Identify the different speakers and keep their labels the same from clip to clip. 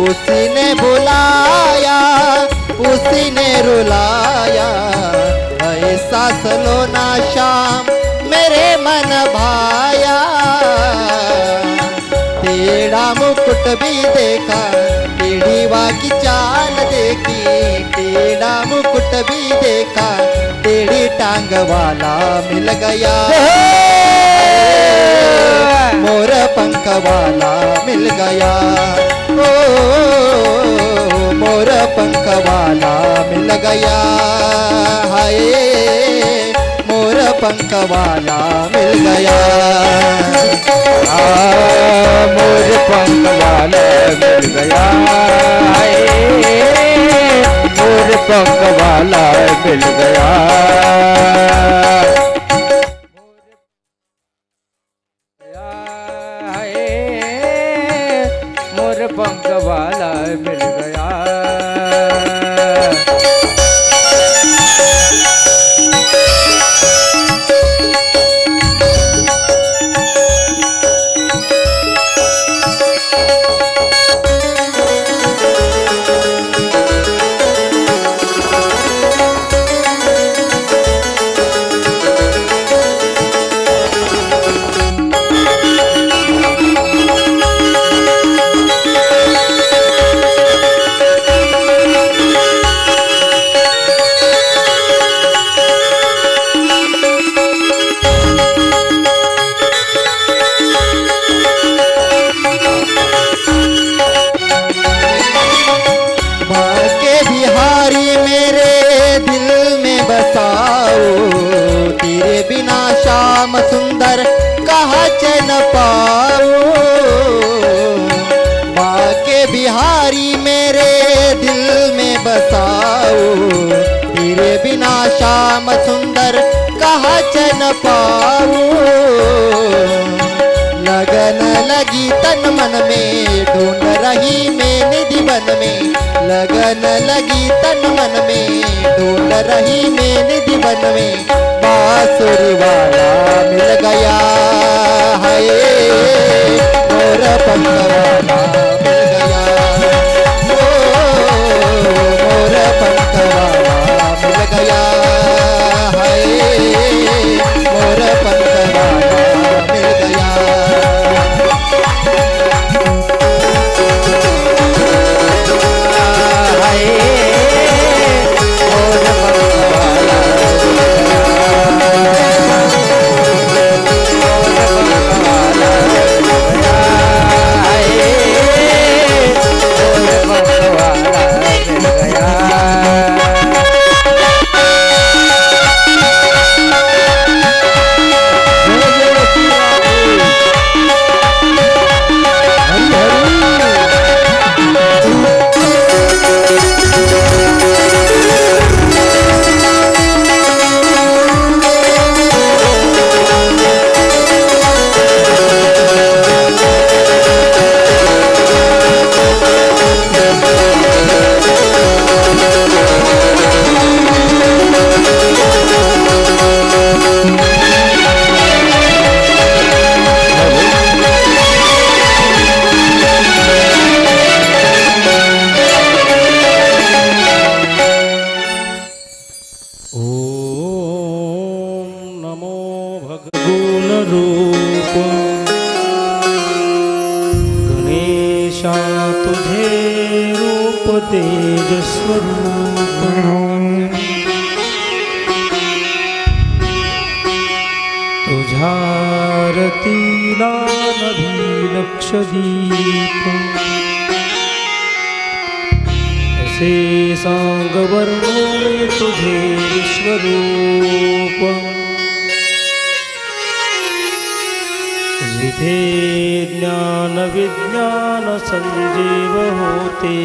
Speaker 1: उसी ने बुलाया, उसी ने रुलाया, ऐसा सलोना शाम मेरे मन भाया। टेढ़ा मुकुट भी देखा, टेढ़ी की चाल देखी, टेढ़ा मुकुट भी देखा, टेढ़ी टांग वाला मिल गया। मोर पंख वाला मिल गया, ओ मोर पंख वाला मिल गया। हाय मोर पंख वाला मिल गया।
Speaker 2: मोर पंख वाला मिल गया। हाय मोर पंख वाला मिल गया। मोर पंख वाला मिल गया। तेरे बिना श्याम सुंदर कहाँ चैन पाऊं। बाके बिहारी मेरे दिल में बसाओ, तेरे बिना श्याम सुंदर कहाँ चैन पाऊं। लगन लगी तन मन में, ढूंढ रही मैं निधि वन में। लगन लगी तन मन में, ढूंढ रही मैं निधि वन में। बांसुरी वाला मिल गया, हाय मोर पंख वाला मिल गया। ओ मोर पंख वाला मिल गया, हाय मोर पंख वाला मिल गया।
Speaker 3: तेज स्वरूप तुझारतीला नभी लक्षदीप ऐसे सांग वर्णों तुझे विश्वरूप जिथे ज्ञान विज्ञान संजीव होते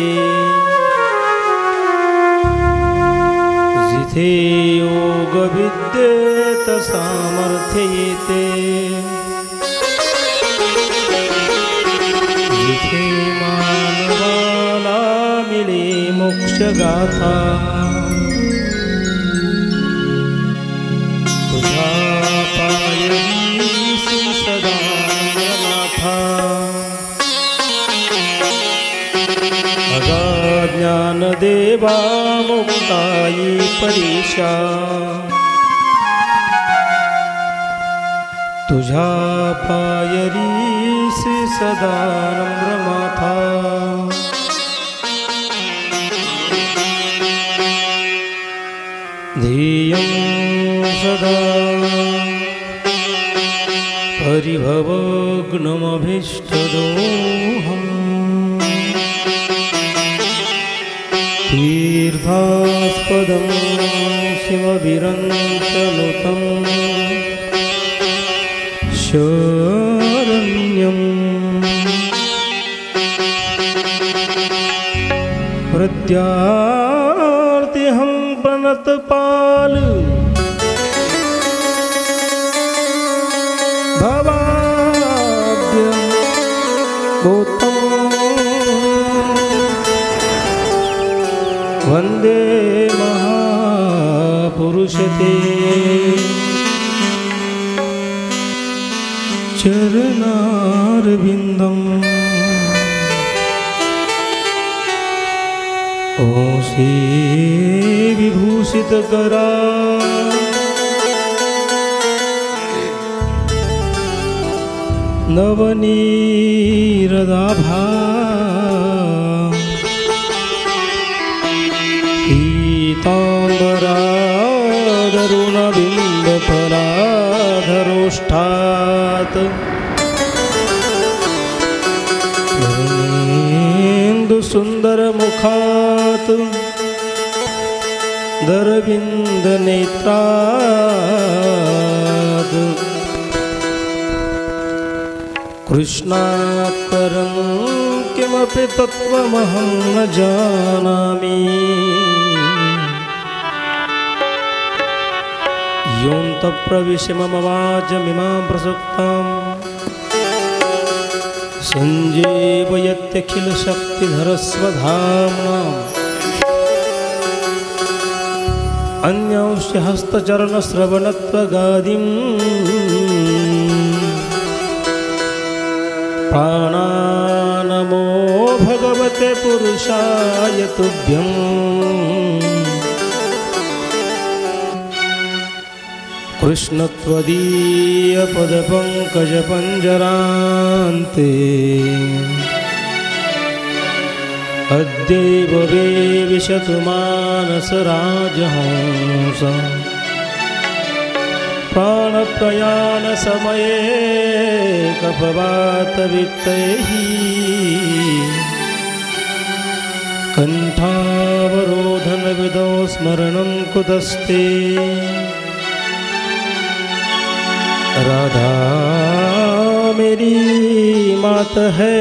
Speaker 3: जिथे योग विद्येत सामर्थ्य येते जिथे मानवाला मिळे मोक्ष गाथा तुझा पायरी सदा नाथा ज्ञानदेवा मुक्तायी परीक्षा तुझा पायरीस सदा नम्र माथा ध्येयं सदा परिभवग्नमभीष्टदोहम् तीर्थास्पदं शिवविरञ्चनुतं शरण्यम् प्रत्यार्तिहं प्रणतपाल भवाद्य गौतम वन्दे महापुरुषते चरणारविन्दम् ओ श्री विभूषितकरा नवनीरदाभा पीताम्बरादरुणबिम्बफलाधरोष्ठात् सुन्दरमुखात् दरविन्दनेत्रात् कृष्णात् परं किमपि तत्त्वमहं न जानामि योऽन्तःप्रविश्य मम वाचमिमां प्रसुप्ताम् सञ्जीवयत्यखिलशक्तिधरस्वधाम्नाम् अन्यांश्च हस्तचरणश्रवणत्वगादिम् प्राणानमो भगवते पुरुषाय तुभ्यम् कृष्णत्वदीयपदपङ्कजपञ्जरान्ते अद्यैव विशतु मानसराजहंस प्राणप्रयाणसमये कपवातवित्तैः कण्ठावरोधनविदौ स्मरणं कुतस्ते राधा मेरी मात है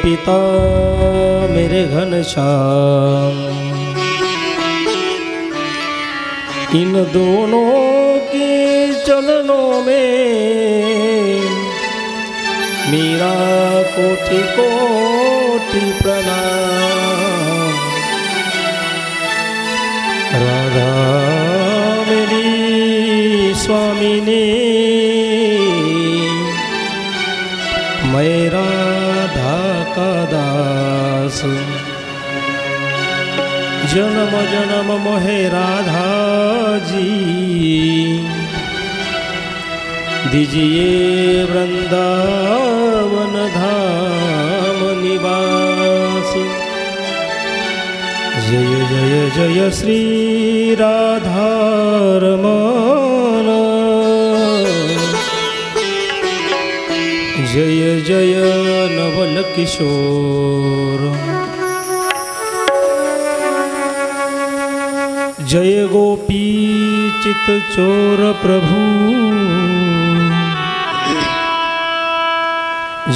Speaker 3: पिता मेरे घनश्याम इन दोनों के चरणों में मेरा कोटि कोटि प्रणाम राधा मेरी स्वामिनी मैं राधा का दास जन्म जन्म मोहे राधा जी दीजिए वृंदावन धाम निवास जय जय जय श्री राधारमण जय जय नवल किशोर जय गोपी चित चोर प्रभु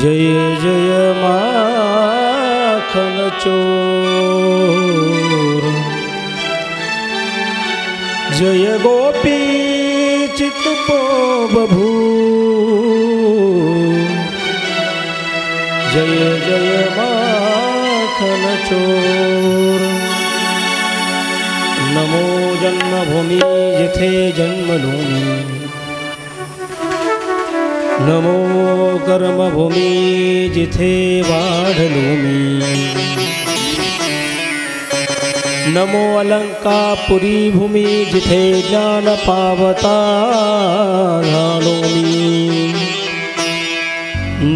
Speaker 3: जय जय माखन चोर जय गोपी चित बभू जय जय माखन चोर नमो जन्मभूमि जिथे जन्मभूमि नमो कर्मभूमि जिथे वाढलूमी, नमो अलंकापुरी भूमि जिथे ज्ञान पावता झालोमी,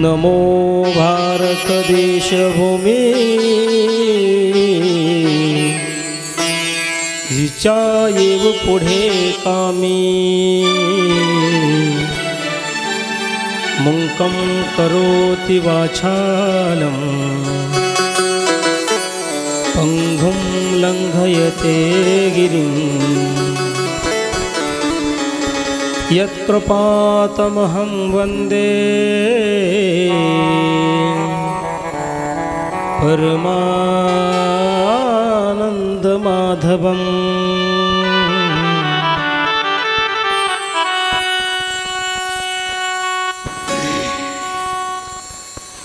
Speaker 3: नमो भारत देश भूमि जिच्या येव पुढे कामी, मुंकं करोति वाचालं पंगुं लंघयते गिरिं, यत्कृपातमहं वन्दे परमानन्दमाधवम्।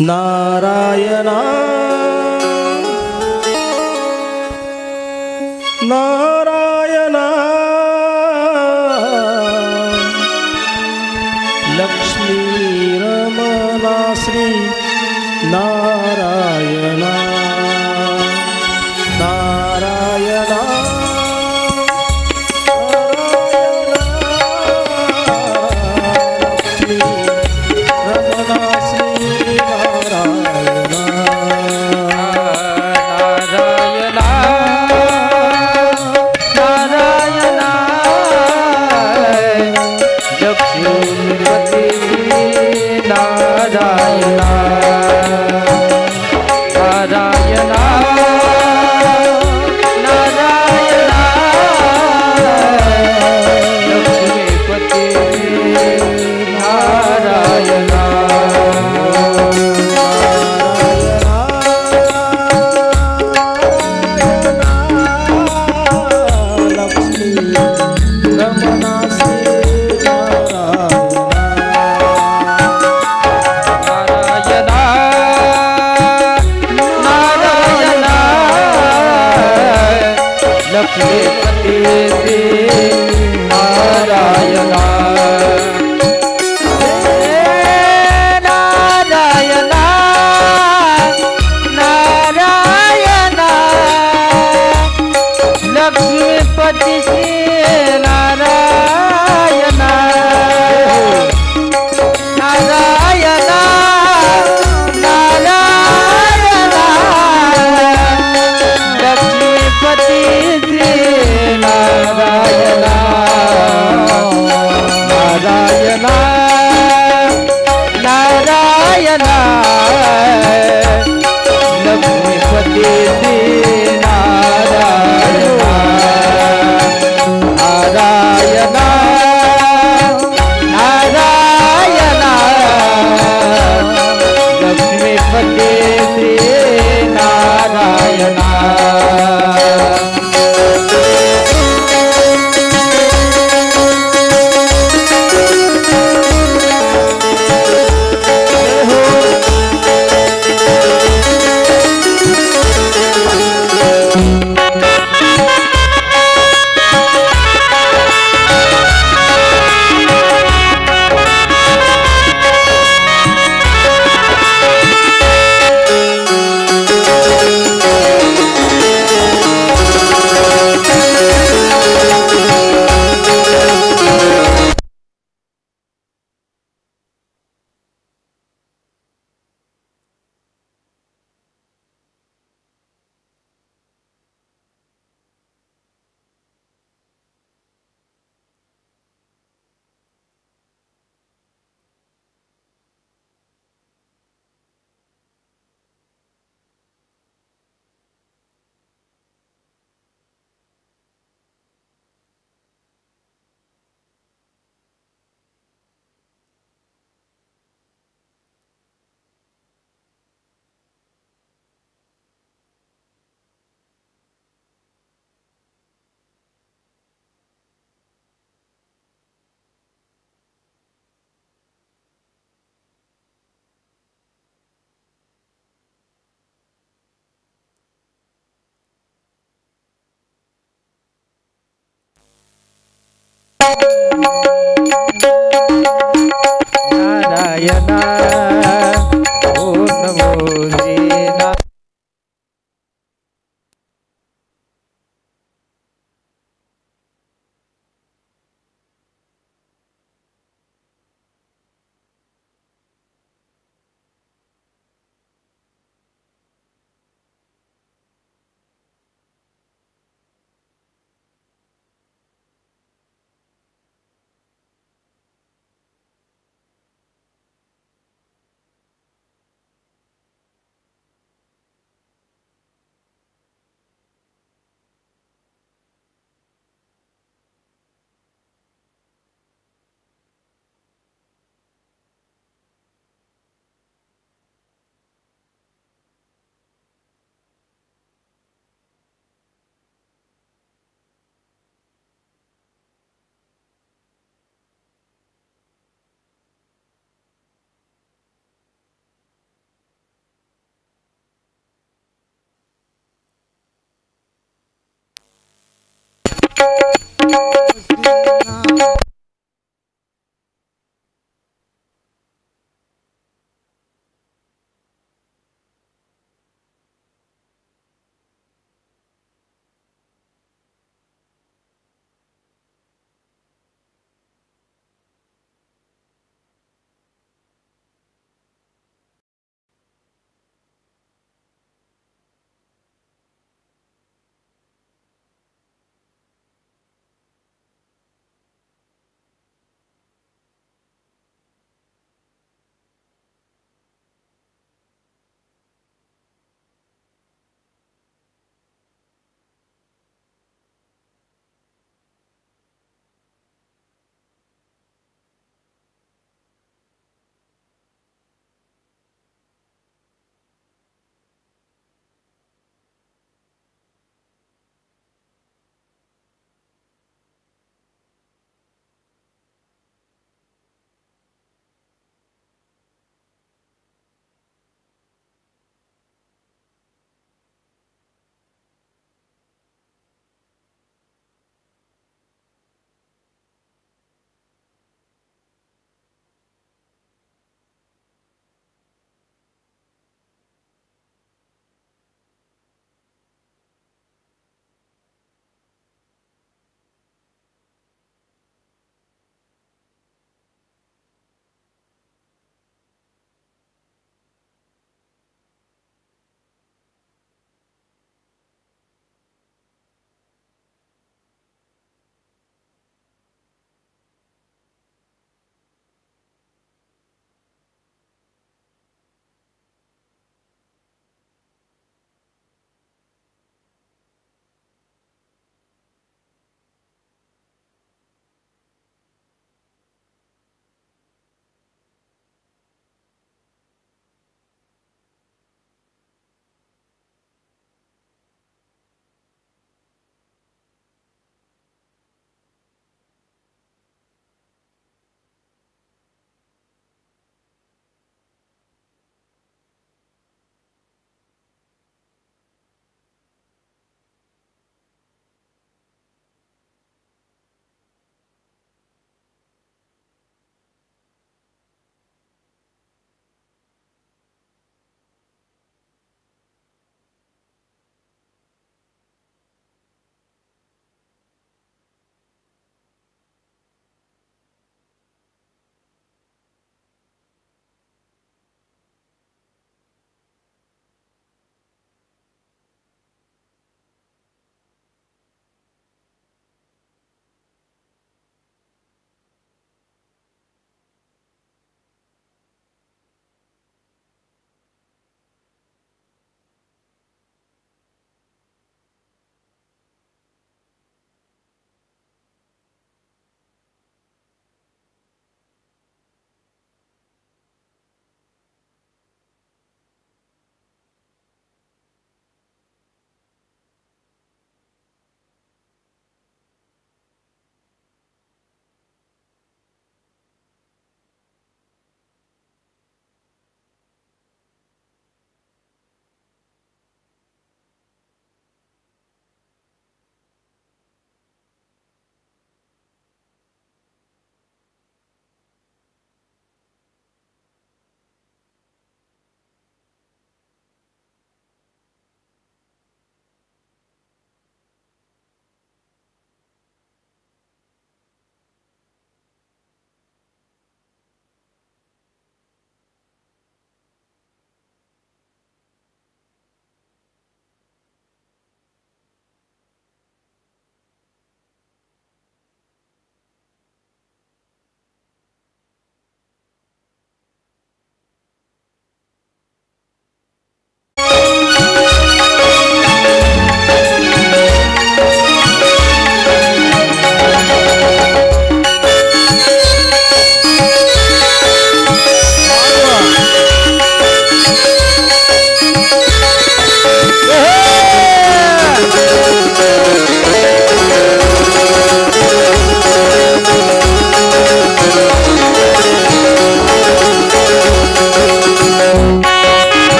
Speaker 3: नारायणा नारायणा लक्ष्मी रमणा श्री नारायणा नारायणा लक्ष्मी रमणा श्री
Speaker 2: नारायणा नारायण ओम नमो श्री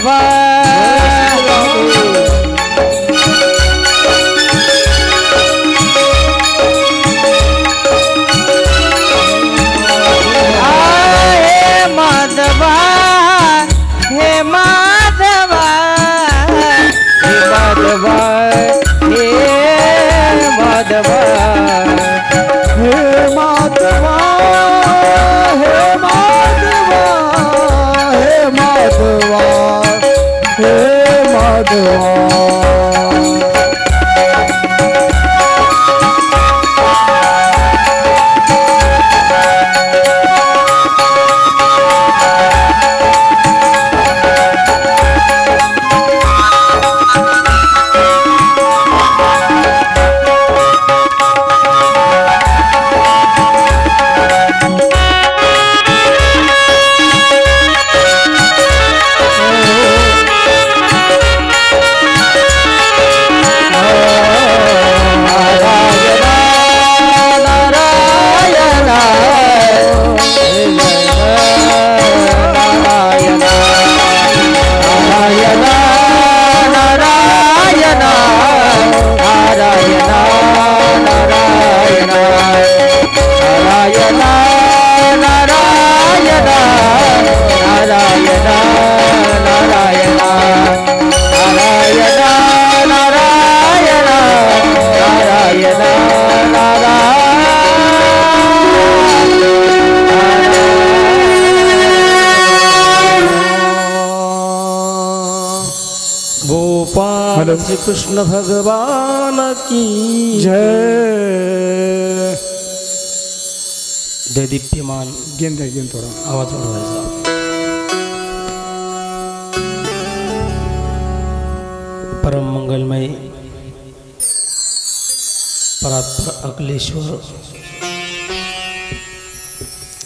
Speaker 2: माधवा
Speaker 3: श्री कृष्ण भगवान की जय।
Speaker 4: दैदीप्यमान
Speaker 3: गेंद थोड़ा
Speaker 4: आवाज वाढवायचा। परम मंगलमय परात्पर अखिलेश्वर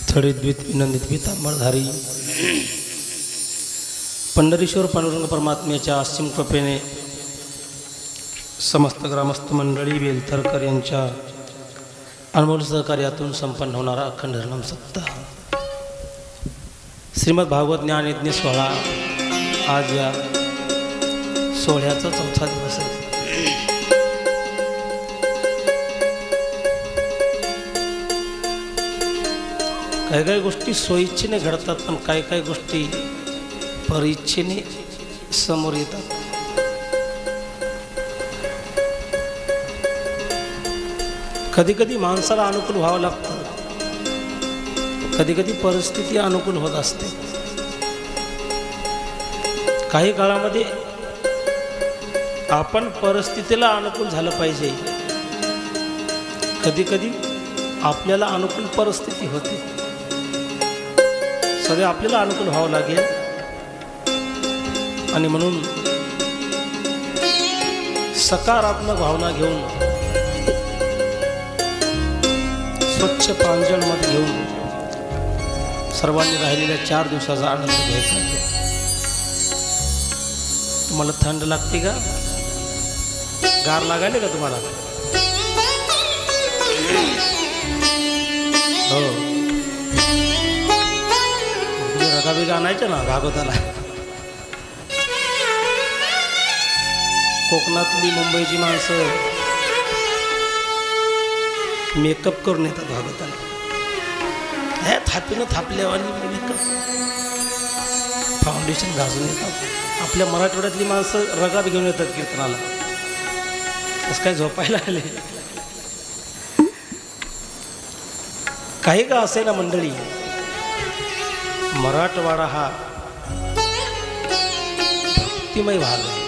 Speaker 4: थडीद्वित विनंदित पीतांबरधारी पंढरीश्वर पांडुरंग परमात्म्याच्या असीम कृपेने समस्त ग्रामस्थ मंडळी वेलथरकर यांच्या अनमोल सहकार्यातून संपन्न होणारा अखंड हरिनाम सप्ताह श्रीमद भागवत ज्ञान यज्ञ सोहळा आज या सोहळ्याचा चौथा दिवस आहे। काही काही गोष्टी स्वइच्छेने घडतात, पण काही काही गोष्टी परिच्छेने समोर येतात। कधी कधी माणसाला अनुकूल व्हावं लागतं, कधी कधी परिस्थिती अनुकूल होत असते। काही काळामध्ये आपण परिस्थितीला अनुकूल झालं पाहिजे, कधी कधी आपल्याला अनुकूल परिस्थिती होते। सगळे आपल्याला अनुकूल व्हावं लागेल आणि म्हणून सकारात्मक भावना घेऊन स्वच्छ प्रांजळमध्ये घेऊन सर्वांनी राहिलेल्या 4 दिवसाचा आनंद घ्यायचा आहे। तुम्हाला थंड लागते का? गार लागायले का तुम्हाला? हो, तुम्ही रगाबिगा आणायचं ना भागवताला। कोकणातली मुंबईची माणसं मेकअप करून येतात भागवताला। हे थापीनं थापल्यावानी मेकअप फाउंडेशन घासून येतात। आपल्या मराठवाड्यातली माणसं रगात घेऊन येतात कीर्तनाला। असं काय झोपायला आले? काही का असे ना मंडळी, मराठवाडा हा भक्तिमय भाग आहे।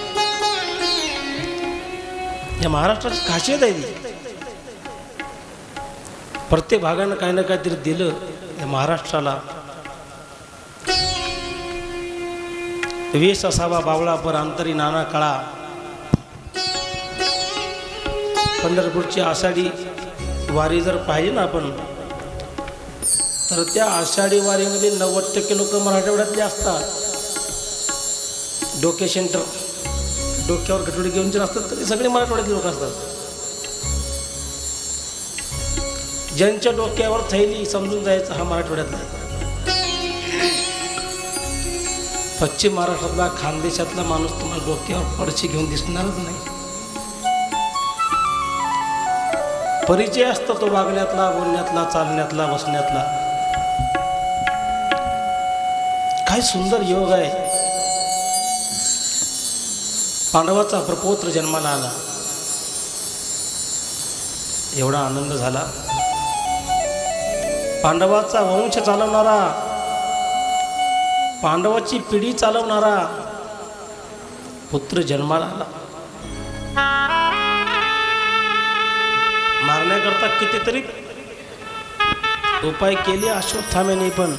Speaker 4: या महाराष्ट्राची खासियत आहे ती। प्रत्येक भागानं काही ना काहीतरी दिलं या महाराष्ट्राला। वेश असावा बावळा पर अंतरी नाना काळा। पंढरपूरची आषाढी वारी जर पाहिजे ना आपण, तर त्या आषाढी वारीमध्ये 90% लोक मराठवाड्यातले असतात। डोके सेंटर डोक्यावर गठोडी घेऊन जे असतात ते सगळे मराठवाड्यातले लोक असतात। ज्यांच्या डोक्यावर थैली समजून जायचं हा मराठवाड्यातला। पश्चिम महाराष्ट्रातला खानदेशातला माणूस तुम्हाला डोक्यावर पडशी घेऊन दिसणारच नाही. परिचय असतो तो वागण्यातला, बोलण्यातला, चालण्यातला, बसण्यातला. काय सुंदर योग आहे. पांडवाचा प्रपौत्र जन्माला आला, एवढा आनंद झाला. पांडवाचा वंश चालवणारा, पांडवाची पिढी चालवणारा पुत्र जन्माला आला. मारण्याकरता कितीतरी उपाय केले अश्वत्थाम्याने, पण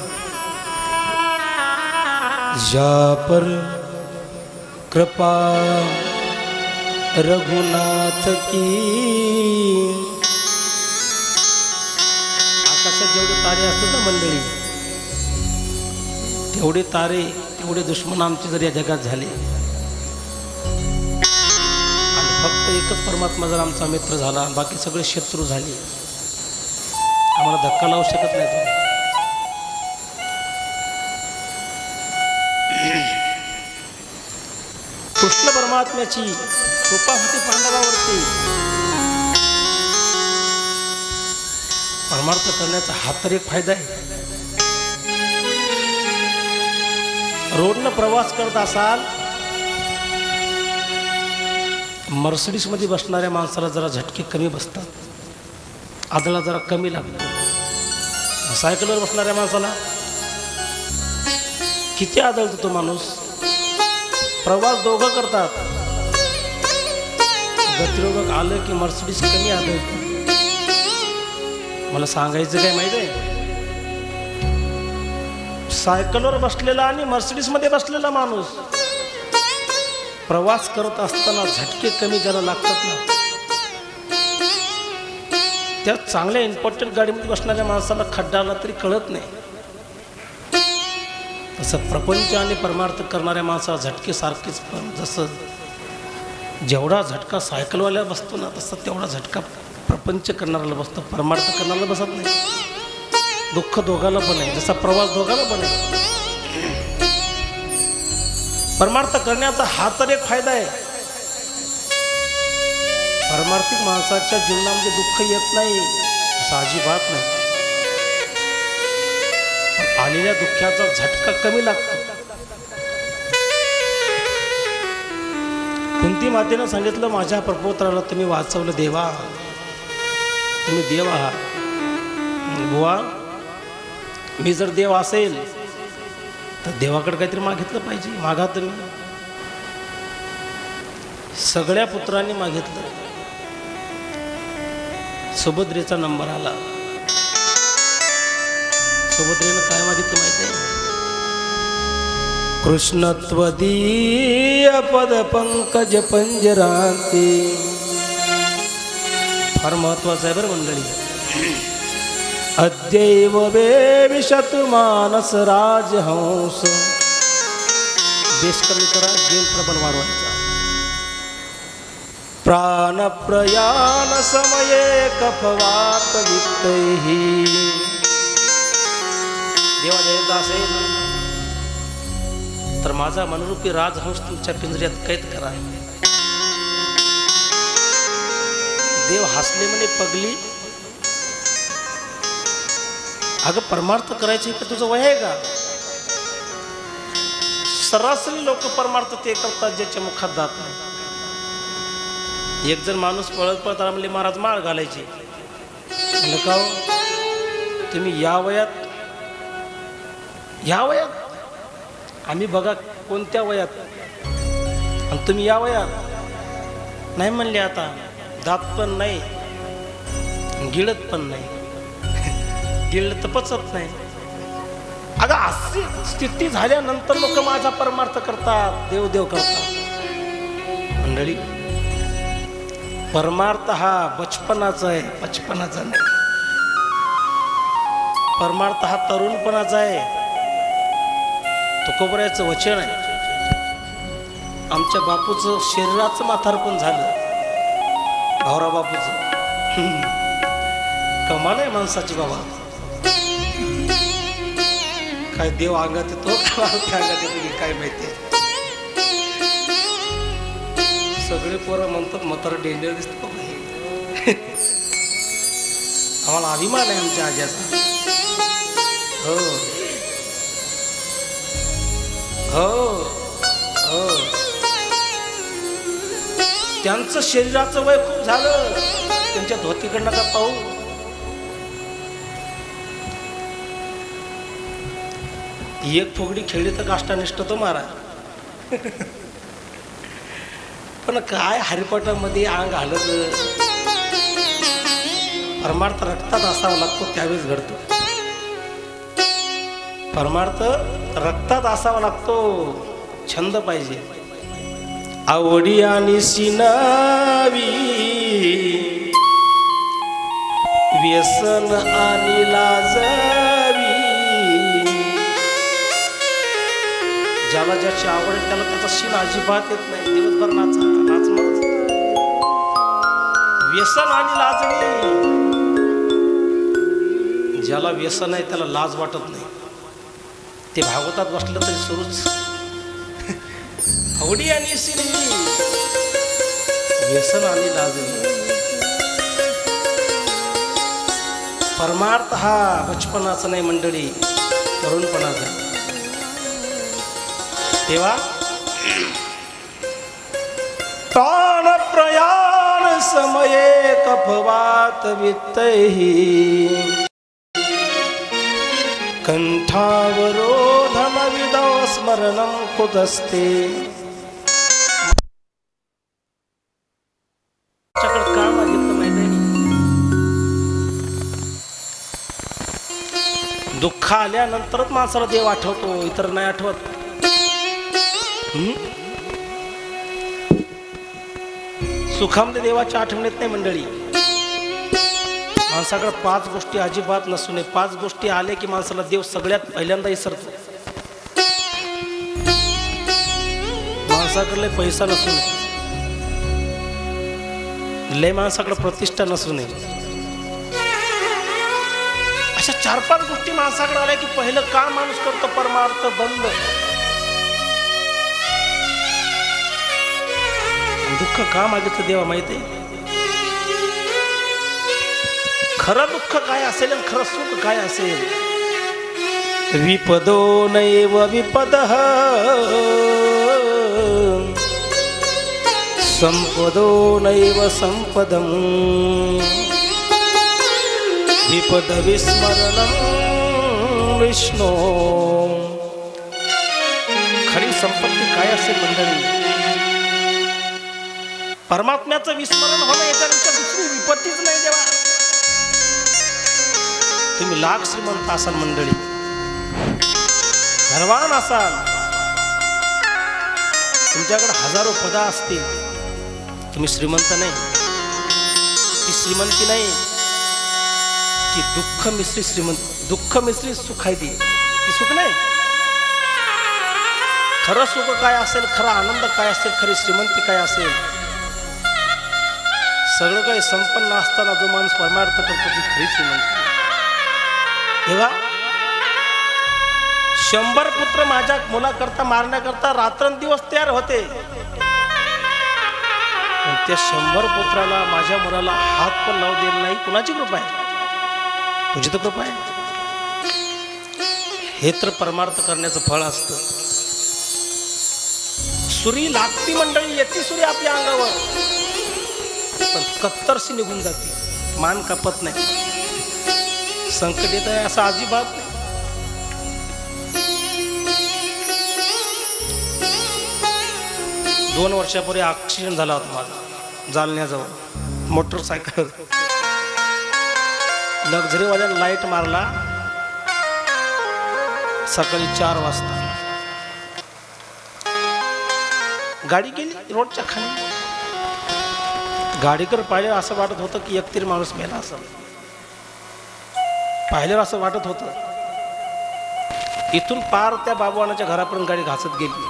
Speaker 4: जा पर कृपा रघुनाथ की. आकाशात जेवढे तारे असतात ना मंडळी, तेवढे तारे तेवढे दुश्मन आमचे जर या जगात झाले, आणि फक्त एकच परमात्मा जर आमचा मित्र झाला, बाकी सगळे शत्रू झाले, आम्हाला धक्का लावू शकत नाही. कृष्ण परमात्म्याची कृपा होती पांडवावरती. परमार्थ करण्याचा हा तर एक फायदा आहे. रोडनं प्रवास करत असाल, मर्सिडीजमध्ये बसणाऱ्या माणसाला जरा झटके कमी बसतात, आदळा जरा कमी लागतो. सायकलवर बसणाऱ्या माणसाला किती आदळतो तो माणूस. प्रवास दोघं करतात, गतिरोधक आलं की मर्सिडीज कमी आदळतो. मला सांगायचं काय माहिती आहे, सायकलवर बसलेला आणि मर्सिडीजमध्ये बसलेला माणूस प्रवास करत असताना झटके कमी ज्याला लागतात ना, त्या चांगल्या इम्पॉर्टंट गाडीमध्ये बसणाऱ्या माणसाला खड्डा आला तरी कळत नाही. तसं प्रपंच आणि परमार्थ करणाऱ्या माणसाला झटके सारखेच. पण जसं जेवढा झटका सायकलवाल्याला बसतो ना, तसं तेवढा झटका प्रपंच करणाऱ्याला बसतो, परमार्थ करणाऱ्याला बसत नाही. दुःख दोघाला पण आहे, जसा प्रवास दोघाला पण आहे. परमार्थ करण्याचा हा तर एक फायदा आहे. परमार्थिक माणसाच्या जीवनामध्ये दुःख येत नाही असं अजिबात नाही. आलेल्या दुःखाचा झटका कमी लागतो. कुंती मातेनं सांगितलं, माझ्या प्रपौत्राला तुम्ही वाचवलं देवा, तुम्ही देव आहात. बुवा, मी जर देव असेल तर देवाकडे काहीतरी मागितलं पाहिजे. मागा तुम्ही. सगळ्या पुत्रांनी मागितलं. सुभद्रेचा नंबर आला. सुभद्रेनं काय मागितलं माहिती आहे? कृष्ण त्वदीय पद पंकज पंजरांती. फार महत्वाचं आहे बरं मंडळी. अद्यैव वेविशत मानस राजहंस. बेस कमी करा, गेम प्रबल वाढवायचा. प्राण प्रयाण समये कफवात वित्तैहि. देवा जयंत असेल तर माझा मनरूपी राजहंस तुमच्या पिंजऱ्यात कैद करा. देव हसले म्हणे, पगली, अगं परमार्थ करायचे का तुझं वय आहे का? सरासरी लोक परमार्थ ते करतात ज्याच्या मुखात जात नाही. एक जण माणूस पळत पळत आला, म्हणले महाराज माळ घालायची. म्हणलं का हो, तुम्ही या वयात आम्ही बघा कोणत्या वयात, आणि तुम्ही या वयात नाही म्हणले. आता दात पण नाही, गिळत पण नाही, गिळलं तर पचत नाही. अगं अशी स्थिती झाल्यानंतर लोक माझा परमार्थ करतात, देवदेव करतात. मंडळी, परमार्थ हा बचपनाचा आहे, बचपनाचा नाही. परमार्थ हा तरुणपणाचा आहे. तुकोबऱ्याचं वचन आहे. आमच्या बापूचं शरीराचं म्हातारपण झालं, भावरा बापूचं. कमाल आहे माणसाची बाबा, काय देव अंगात येतो अंगात येतो की काय माहिती. सगळे पोरं म्हणतात म्हातारा डेंजर दिसतो. आम्हाला अभिमान आहे आमच्या आज्याचा. हो हो हो. त्यांचं शरीराचं वय खूप झालं, त्यांच्या धोतीकडनं का पाहू. एक फुगडी खेळली तर काष्टानिष्ठ तो मारा. पण काय हरिपाठामध्ये अंग हालत. परमार्थ रक्तात असावा लागतो त्यावेळेस घडतो. परमार्थ रक्तात असावा लागतो. छंद पाहिजे. आवडी आणि सिनावी व्यसन आणि लाजावी. ज्याला ज्याची आवड आहे त्याला त्याचा शीन अजिबात येत नाही. दिवसभर नाच. व्यसन आणि लाजणी. ज्याला व्यसन आहे त्याला लाज वाटत नाही. ते भागवतात बसलं तरी सुरूच. आवडी आणि सिनेमी व्यसन आणि लाजणी. परमार्थ हा बचपनाचा नाही मंडळी, तरुणपणाचा. तेव्हा ताण प्रयाण समये कफवात वित्तही कंठावरोधम विदौ स्मरणं कुतस्ते. त्याच्याकडे का मागितलं माहिती आहे? दुःख आल्यानंतरच माणसाला देव आठवतो, इतर नाही आठवत. सुखामध्ये देवाच्या आठवणीत नाही मंडळी. माणसाकडे 5 गोष्टी अजिबात नसू नये. 5 गोष्टी आले की माणसाला देव सगळ्यात पहिल्यांदा विसरतो. माणसाकडे पैसा नसू नये, लय माणसाकडे प्रतिष्ठा नसू नये. अशा 4-5 गोष्टी माणसाकडे आल्या की पहिलं काम माणूस करतो परमार्थ बंद. दुःख का मागितलं देवा माहिती आहे? खरं दुःख काय असेल आणि खरं सुख काय असेल. विपदो नैव विपदः संपदो नैव संपदम् विपद विस्मरणं विष्णू. खरी संपत्ती काय असेल मंडळी? परमात्म्याचं विस्मरण होणं याच्यापेक्षा दुसरी विपत्तीच नाही देवा. तुम्ही लाख श्रीमंत असाल मंडळी, धनवान असाल, तुमच्याकडे हजारो पदा असतील, तुम्ही श्रीमंत नाही. ती श्रीमंती नाही, ती दुःख मिश्रित श्रीमंत. दुःख मिश्रित सुख आहे ती सुख नाही. खरं सुख काय असेल, खरा आनंद काय असेल, खरी श्रीमंती काय असेल, सगळं काही संपन्न असताना जो माणूस परमार्थ करतो ती खरी श्रीमंती. तेव्हा 100 पुत्र माझ्या मुलाकरता मारण्याकरता रात्रंदिवस तयार होते. पण त्या 100 पुत्राला माझ्या मुलाला हात पण लावू दिला नाही. कुणाची कृपा आहे? तुझी तर कृपा आहे. हे तर परमार्थ करण्याचं फळ असतं. सुरी लागती मंडळी, येते सुरी आपल्या अंगावर, पण कत्तरशी निघून जाते. मान कापत नाही. संकट येत आहे असं अजिबात नाही. दोन वर्षापूर्वी ॲक्सिडेंट झाला होता माझा जालन्याजवळ. मोटरसायकल लक्झरीवाल्यानं लाईट मारला सकाळी 4 वाजता. गाडी गेली रोडच्या खाली. गाडीकर पाहिलं असं वाटत होतं की एकतरी माणूस मेला असं. पाहिल्यावर असं वाटत होतं. इथून पार त्या बाबूवानाच्या घरापर्यंत गाडी घासत गेली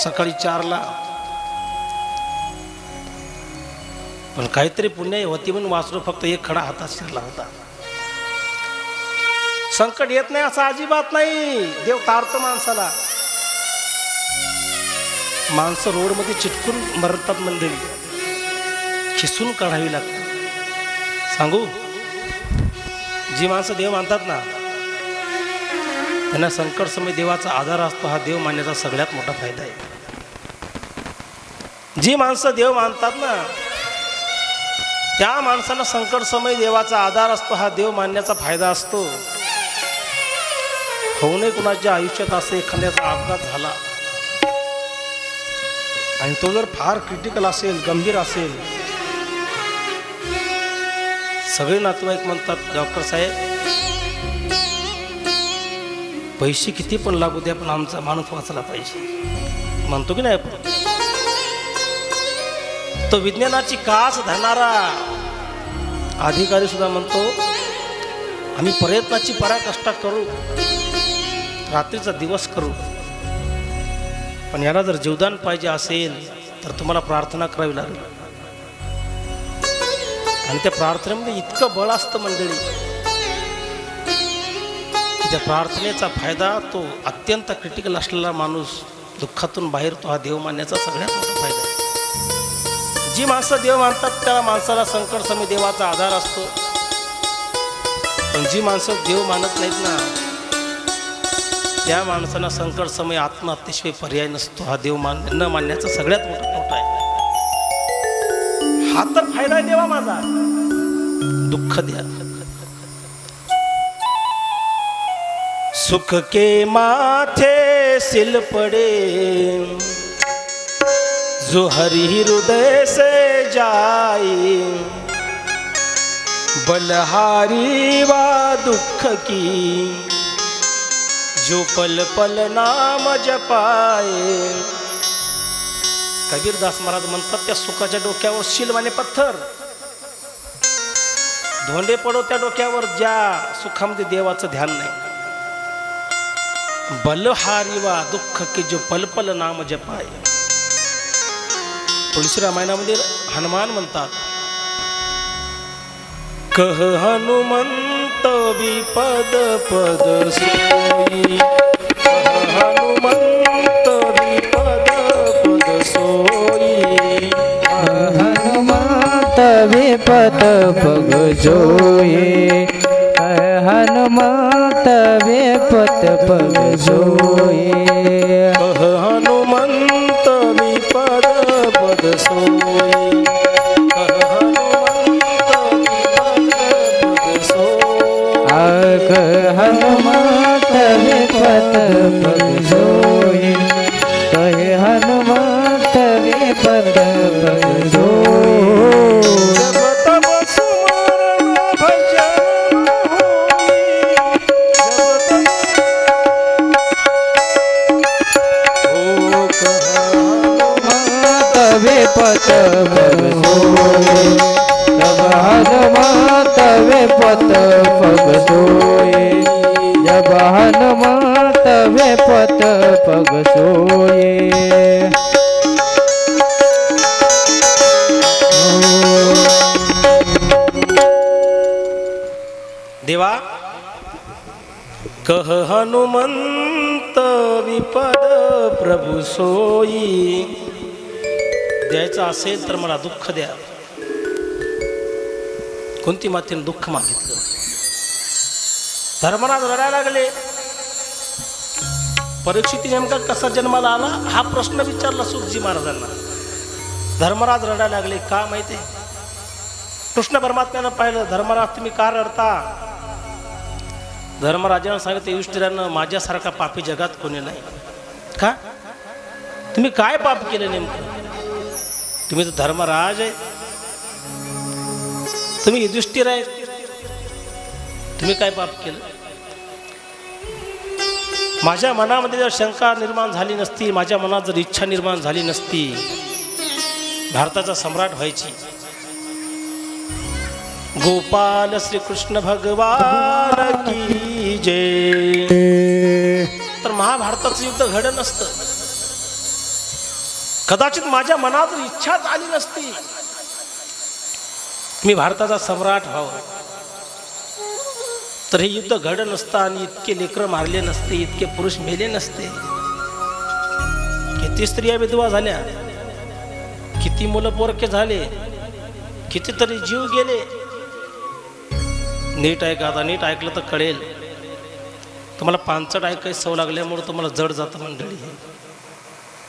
Speaker 4: सकाळी 4ला. पण काहीतरी पुण्य होती म्हणून वाचलो. फक्त एक खडा हातात शिरला होता. संकट येत नाही असं अजिबात नाही. देव तारतो माणसाला. माणसं रोडमध्ये चिटकून मरतात मंडळी, खिसून काढावी लागते. सांगू, जी माणसं देव मानतात ना त्यांना संकट समय देवाचा आधार असतो. हा देव मानण्याचा सगळ्यात मोठा फायदा आहे. जी माणसं देव मानतात ना त्या माणसांना संकट समय देवाचा आधार असतो. हा देव मानण्याचा फायदा असतो. होऊ नये कुणाच्या आयुष्यात असं एखाद्याचा अपघात झाला आणि तो जर फार क्रिटिकल असेल, गंभीर असेल, सगळे नातेवाईक म्हणतात डॉक्टर साहेब पैसे किती पण लागू द्या पण आमचा माणूस वाचला पाहिजे. म्हणतो की नाही? तो विज्ञानाची कास धरणारा अधिकारी सुद्धा म्हणतो आम्ही प्रयत्नाची पराकाष्ठा करू, रात्रीचा दिवस करू, पण याला जर जीवदान पाहिजे असेल तर तुम्हाला प्रार्थना करावी लागेल. आणि त्या प्रार्थनेमध्ये इतकं बळ असतं मंडळी की त्या प्रार्थनेचा फायदा तो अत्यंत क्रिटिकल असलेला माणूस दुःखातून बाहेर तो हा देव मानण्याचा सगळ्यात मोठा फायदा आहे. जी माणसं देव मानतात त्या माणसाला संकट समय देवाचा आधार असतो. पण जी माणसं देव मानत नाहीत ना त्या माणसांना संकट समय आत्महत्येशिवाय पर्याय नसतो. हा देव न मानण्याचा सगळ्यात मोठा तोटा आहे. हा तर फायदा आहे देवा माझा. दुःख द्या. सुख के माथे सिल पड़े जो हरि हृदय से जाए, बलहारी वा दुख की जो पल पल नाम जपाए. कबीरदास महाराज म्हणतात त्या सुखाच्या डोक्यावर शिलवाने पत्थर, धोंडे पडो त्या डोक्यावर ज्या सुखामध्ये देवाचं ध्यान नाही. बलहारी वा दुःख की जो पल पल नाम जपाए. तुळशी रामायणामध्ये हनुमान म्हणतात कह हनुमंत विपद पद सोई, हनुमंत विपद पद सोई,
Speaker 2: हनुमंत विपद पग जोई, हनुमंत विपद पग जोई,
Speaker 4: हनुमंत विपद पद सोई, हनुमंत विपद पद सोई,
Speaker 2: हनुमंत विपद पग जोई, कहे हनुमंत विपद पग जोई.
Speaker 4: जब तब सुमरन भजन होई, जब तब ओ कहा
Speaker 2: हनुमंत विपद पग जोई, तब हनुमंत विपद पग जोई, जब हनुमंत विपद पग जोई.
Speaker 4: देवा कह हनुमंत विपद प्रभु सोई. द्यायचं असेल तर मला दुःख द्या. कोणती मातेने दुःख मागितलं? धर्मराज रडायला लागले. परीक्षित नेमका कसा जन्माला आला हा प्रश्न विचारला सुखजी महाराजांना. धर्मराज रडायला लागले. का माहिती आहे? कृष्ण परमात्म्यानं पाहिलं धर्मराज तुम्ही का रडता? धर्मराजानं सांगितलं युधिष्ठिरानं माझ्यासारखा पापी जगात कोणी नाही. का? तुम्ही काय पाप केलं नेमकं? तुम्ही तर धर्मराज आहे, तुम्ही युधिष्ठिर आहे, तुम्ही काय पाप केलं? माझ्या मनामध्ये जर शंका निर्माण झाली नसती, माझ्या मनात जर इच्छा निर्माण झाली नसती भारताचा सम्राट व्हायची. गोपाल श्री कृष्ण भगवान की जय. तर महाभारताचं युद्ध घडलं नसतं. कदाचित माझ्या मनात जर इच्छाच आली नसती मी भारताचा सम्राट व्हावं, तर हे युद्ध घडलं नसतं आणि इतके लेकरं मारले नसते, इतके पुरुष मेले नसते. किती स्त्रिया विधवा झाल्या, किती मुलं पोरके झाले, कितीतरी जीव गेले. नीट ऐका, आता नीट ऐकलं तर कळेल. तुम्हाला पांचट ऐकायची सवय लागल्यामुळे तुम्हाला जड जातं मंडळी.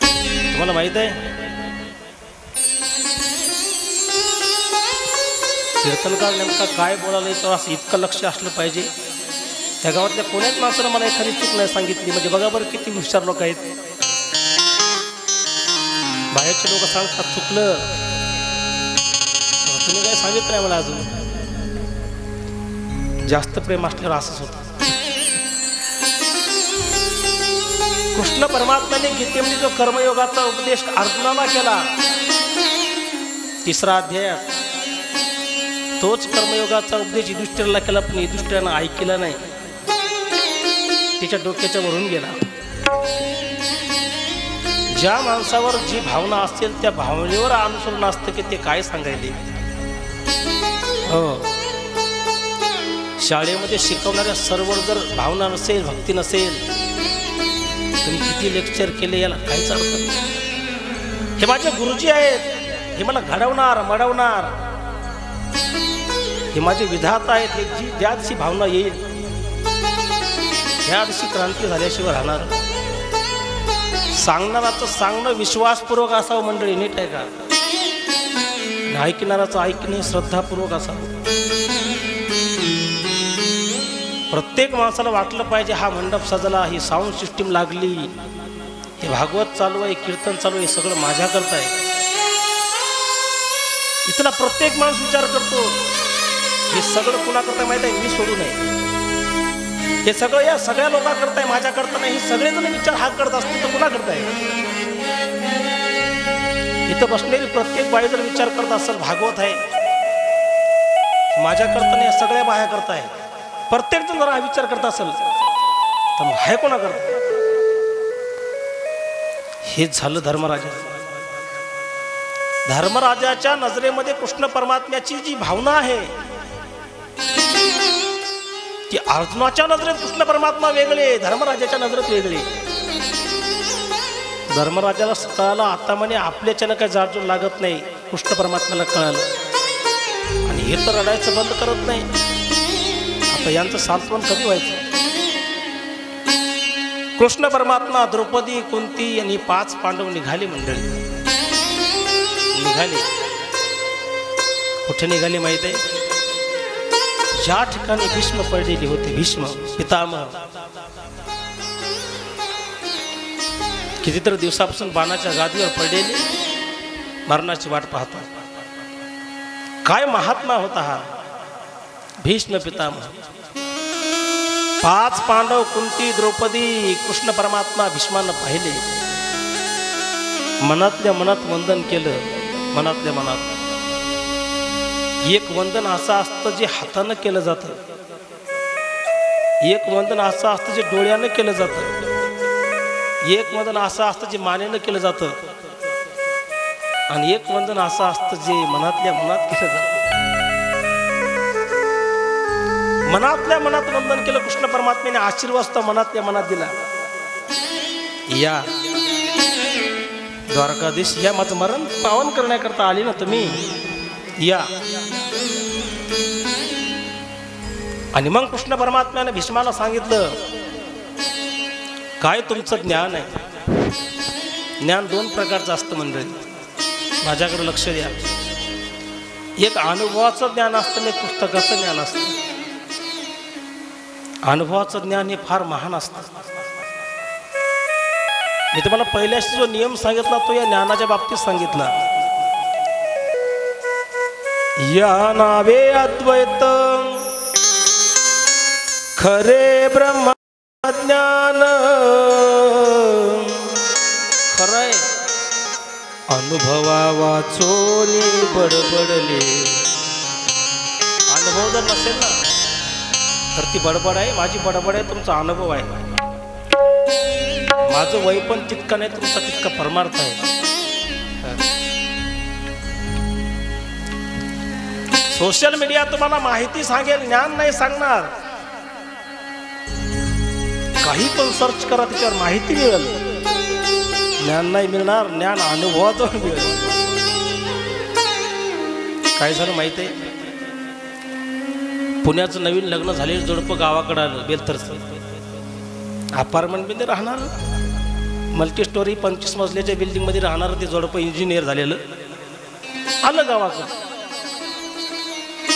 Speaker 4: तुम्हाला माहित आहे कीर्तनकार नेमका काय बोलायला येतो असं इतकं लक्ष असलं पाहिजे. त्या गावातल्या कोण्याच माणसानं मला एखादी चूक नाही सांगितली. म्हणजे बघा बरं किती हुशार लोक आहेत. बाहेरचे लोक सांगतात चुकलं, तुम्ही काय सांगितलं नाही मला अजून. जास्त प्रेम असल्यावर असंच होतं. कृष्ण परमात्म्याने गीतेमध्ये जो कर्मयोगाचा उपदेश अर्जुनाला केला 3रा अध्यायात, तोच कर्मयोगाचा उपदेश युधिष्ठिराला केला. पण युधिष्ठिरानं ऐकला नाही, तिच्या डोक्याच्या वरून गेला. ज्या माणसावर जी भावना असेल त्या भावनेवर अनुसरण असतं की ते काय सांगायले. हो, शाळेमध्ये शिकवणाऱ्या सर्व जर भावना नसेल, भक्ती नसेल, तुम्ही किती लेक्चर केले याला काहीच अर्थ नाही. हे माझे गुरुजी आहेत, हे मला घडवणार मडवणार, हे माझे विधाता आहेत. हे जी ज्या दिवशी भावना येईल ह्या दिवशी क्रांती झाल्याशिवाय राहणार. सांगणाराचं सांगणं विश्वासपूर्वक असावं मंडळी. नीट आहे का? ऐकणाराचं ऐकणे श्रद्धापूर्वक असावं. प्रत्येक माणसाला वाटलं पाहिजे हा मंडप सजला, ही साऊंड सिस्टीम लागली, हे भागवत चालू आहे, कीर्तन चालू आहे, सगळं माझ्याकरता आहे. इथला प्रत्येक माणूस विचार करतो हे सगळं कुणाकरता माहित आहे, मी सोडू नये. हे सगळं या सगळ्या लोकांकरता आहे, माझ्याकरता नाही. हे सगळेजण विचार हा करत असतील तर कुणाकरता आहे? इथं बसलेली प्रत्येक बाई जर विचार करत असेल भागवत आहे माझ्याकरता नाही, सगळ्या बाया करता आहे, प्रत्येक जण जर हा विचार करत असेल तर मग हाय कोणा करता? हेच झालं धर्मराजा. धर्मराजाच्या नजरेमध्ये कृष्ण परमात्म्याची जी भावना आहे ती अर्जुनाच्या नजरेत कृष्ण परमात्मा वेगळे, धर्मराजाच्या नजरेत वेगळे. धर्मराजाला कळालं आता म्हणे आपल्याच्यानं काही जाडजूड लागत नाही. कृष्ण परमात्म्याला कळालं आणि हे तर रडायचं बंद करत नाही. आता यांचं सांत्वन कधी व्हायचं? कृष्ण परमात्मा, द्रौपदी, कुंती आणि 5 पांडव निघाले मंडळी. निघाले कुठे निघाले माहित आहे? ज्या ठिकाणी भीष्म पडलेले होते, भीष्म पितामह कितीतरी दिवसापासून बाणाच्या गादीवर पडलेले, मरणाची वाट पाहतात. काय महात्मा होता हा भीष्म पितामह. 5 पांडव, कुंती, द्रौपदी, कृष्ण परमात्मा भीष्मानं पाहिले, मनातल्या मनात वंदन केलं. मनातल्या मनात एक वंदन असं असतं जे हातानं केलं जातं, एक वंदन असं असतं जे डोळ्यानं केलं जातं, एक वंदन असं असतं जे मानेनं केलं जातं, आणि एक वंदन असं असतं जे मनातल्या मनात केलं जातं. मनातल्या मनात वंदन केलं कृष्ण परमात्म्याने, आशीर्वाद मनातल्या मनात दिला. या द्वारकाधीश, या माझं मरण पावन करण्याकरता आली ना तुम्ही, या. आणि मग कृष्ण परमात्म्याने भीष्माला सांगितलं काय तुमचं ज्ञान आहे. ज्ञान 2 प्रकारचं असतं मंडळी, माझ्याकडे लक्ष द्या. एक अनुभवाचं ज्ञान असतं, एक पुस्तकाचं ज्ञान असतं. अनुभवाचं ज्ञान हे फार महान असतं. मी तुम्हाला पहिल्याशी जो नियम सांगितला तो या ज्ञानाच्या बाबतीत सांगितला. या नावे अद्वैत खरे ब्रह्मज्ञान, खरंय अनुभवा वाचोनी बडबडले. अनुभव जर नसेल ना तर ती बडबड आहे, माझी बडबड आहे, तुमचा अनुभव आहे. माझं वय पण तितकं नाही, तुमचा तितका परमार्थ आहे. सोशल मीडिया तुम्हाला माहिती सांगेल, ज्ञान नाही सांगणार. काही पण सर्च करा त्याच्यावर माहिती मिळेल. ज्ञान नाही मिळणार, ज्ञान अनुभवातून मिळेल. काय झालं माहित आहे, पुण्याचं नवीन लग्न झालेलं जोडपं गावाकडं आलं बेलतरचं. अपार्टमेंटमध्ये राहणार, मल्टी स्टोरी 25 मजल्याच्या बिल्डिंगमध्ये राहणार ते जोडपं इंजिनियर झालेलं आलं गावाकडं.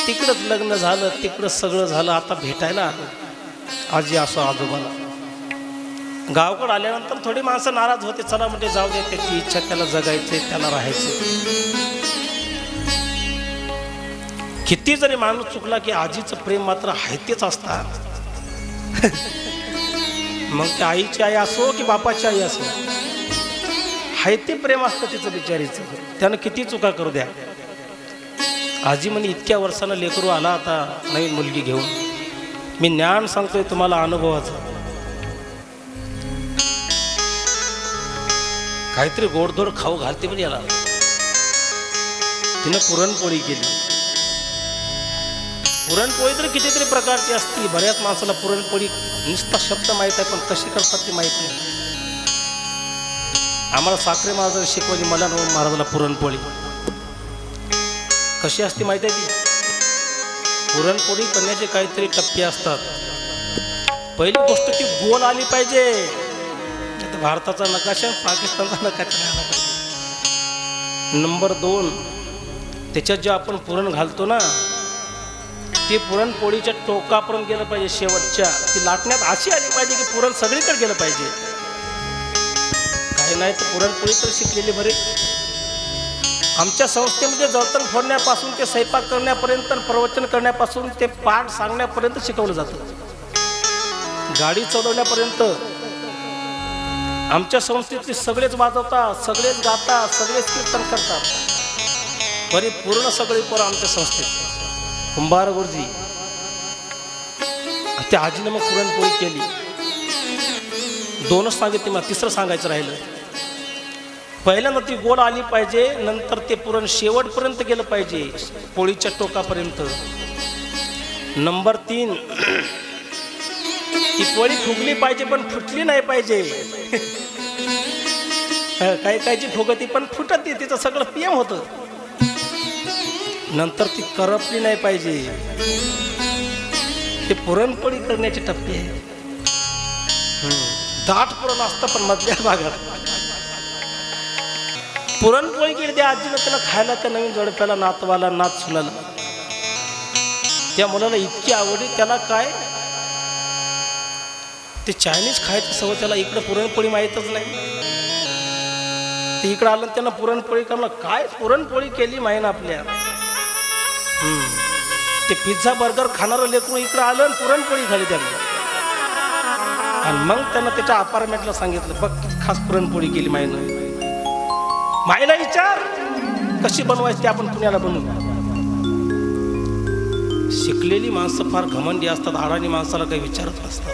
Speaker 4: तिकडंच लग्न झालं, तिकडंच सगळं झालं. आता भेटायला आलं आजी असो आजोबाला. गावाकडं आल्यानंतर थोडी माणसं नाराज होते. चला म्हणजे जाऊ दे, त्याची इच्छा, त्याला जगायचे, त्याला राहायचे. किती जरी माणूस चुकला की आजीचं प्रेम मात्र आहे तेच असतात. मग त्या आईची आई असो की बापाची आई असो, आहे ते प्रेम असतं तिचं बिचारीचं. त्यानं किती चुका करू द्या. आजी म्हणे इतक्या वर्षानं लेकरू आला आता नवीन मुलगी घेऊन. मी ज्ञान सांगतोय तुम्हाला अनुभवाचं. काहीतरी गोडधोड खाऊ घालते पण याला. तिनं पुरणपोळी केली. पुरणपोळी तर कितीतरी प्रकारची असते. बऱ्याच माणसाला पुरणपोळी नुसता शब्द माहीत आहे, पण कशी करतात ते माहीत नाही. आम्हाला साखरे महाराजांनी शिकवली, मला महाराजाला पुरणपोळी कशी असते माहिती आहे ती. पुरणपोळी करण्याचे काहीतरी टप्पे असतात. पहिली गोष्ट ती गोल आली पाहिजे. भारताचा नकाशा, पाकिस्तानचा नकाशा आला पाहिजे. नंबर 2, त्याच्यात जे आपण पुरण घालतो ना, ते पुरणपोळीच्या टोकापर्यंत गेलं पाहिजे. शेवटच्या ती लाटण्यात अशी आली पाहिजे की पुरण सगळीकडे गेलं पाहिजे. काही नाही तर पुरणपोळी तर शिकलेली बरे. आमच्या संस्थेमध्ये जळतण फोडण्यापासून ते स्वयंपाक करण्यापर्यंत, प्रवचन करण्यापासून ते पाठ सांगण्यापर्यंत शिकवलं जातं. गाडी चालवण्यापर्यंत आमच्या संस्थेतले सगळेच वाजवतात, सगळेच गातात, सगळेच कीर्तन करतात. परिपूर्ण सगळे पोरं आमच्या संस्थेत. कुंभार गुरुजी त्या आजीनं मग पुरणपोळी केली. 2च सांगितले, मग 3रं सांगायचं राहिलं. पहिल्यांदा ती गोड आली पाहिजे, नंतर ते पुरण शेवटपर्यंत गेलं पाहिजे, पोळीच्या टोकापर्यंत. नंबर 3, ती पोळी फुगली पाहिजे पण फुटली नाही पाहिजे. काही काहीची फुगती पण फुटत, तिचं सगळं पियम होतं. नंतर ती करपली नाही पाहिजे. ते पुरणपोळी करण्याचे टप्पे आहे. दाट पुरण असतं पण मधल्या भागात पुरणपोळी केली. त्या आजीनं त्याला खायला, त्या नवीन जोडप्याला, नातवाला, नात सुनाला, त्या मुलाला इतकी आवडली. त्याला काय ते चायनीज खायचं सवय त्याला. इकडं पुरणपोळी माहीतच नाही. ते इकडं आलं त्यांना पुरणपोळी करणं. काय पुरणपोळी केली माहीत आपल्या. ते पिझ्झा बर्गर खाणारं लेकरू इकडं आलं आणि पुरणपोळी खाली त्यांना. आणि मग त्यांना त्याच्या अपार्टमेंटला सांगितलं, बघ खास पुरणपोळी केली माहीत. माईला विचार कशी बनवायची ते आपण पुण्याला बनवू. शिकलेली माणसं फार घमंडी असतात, अडाणी माणसाला काही विचारत नसतात.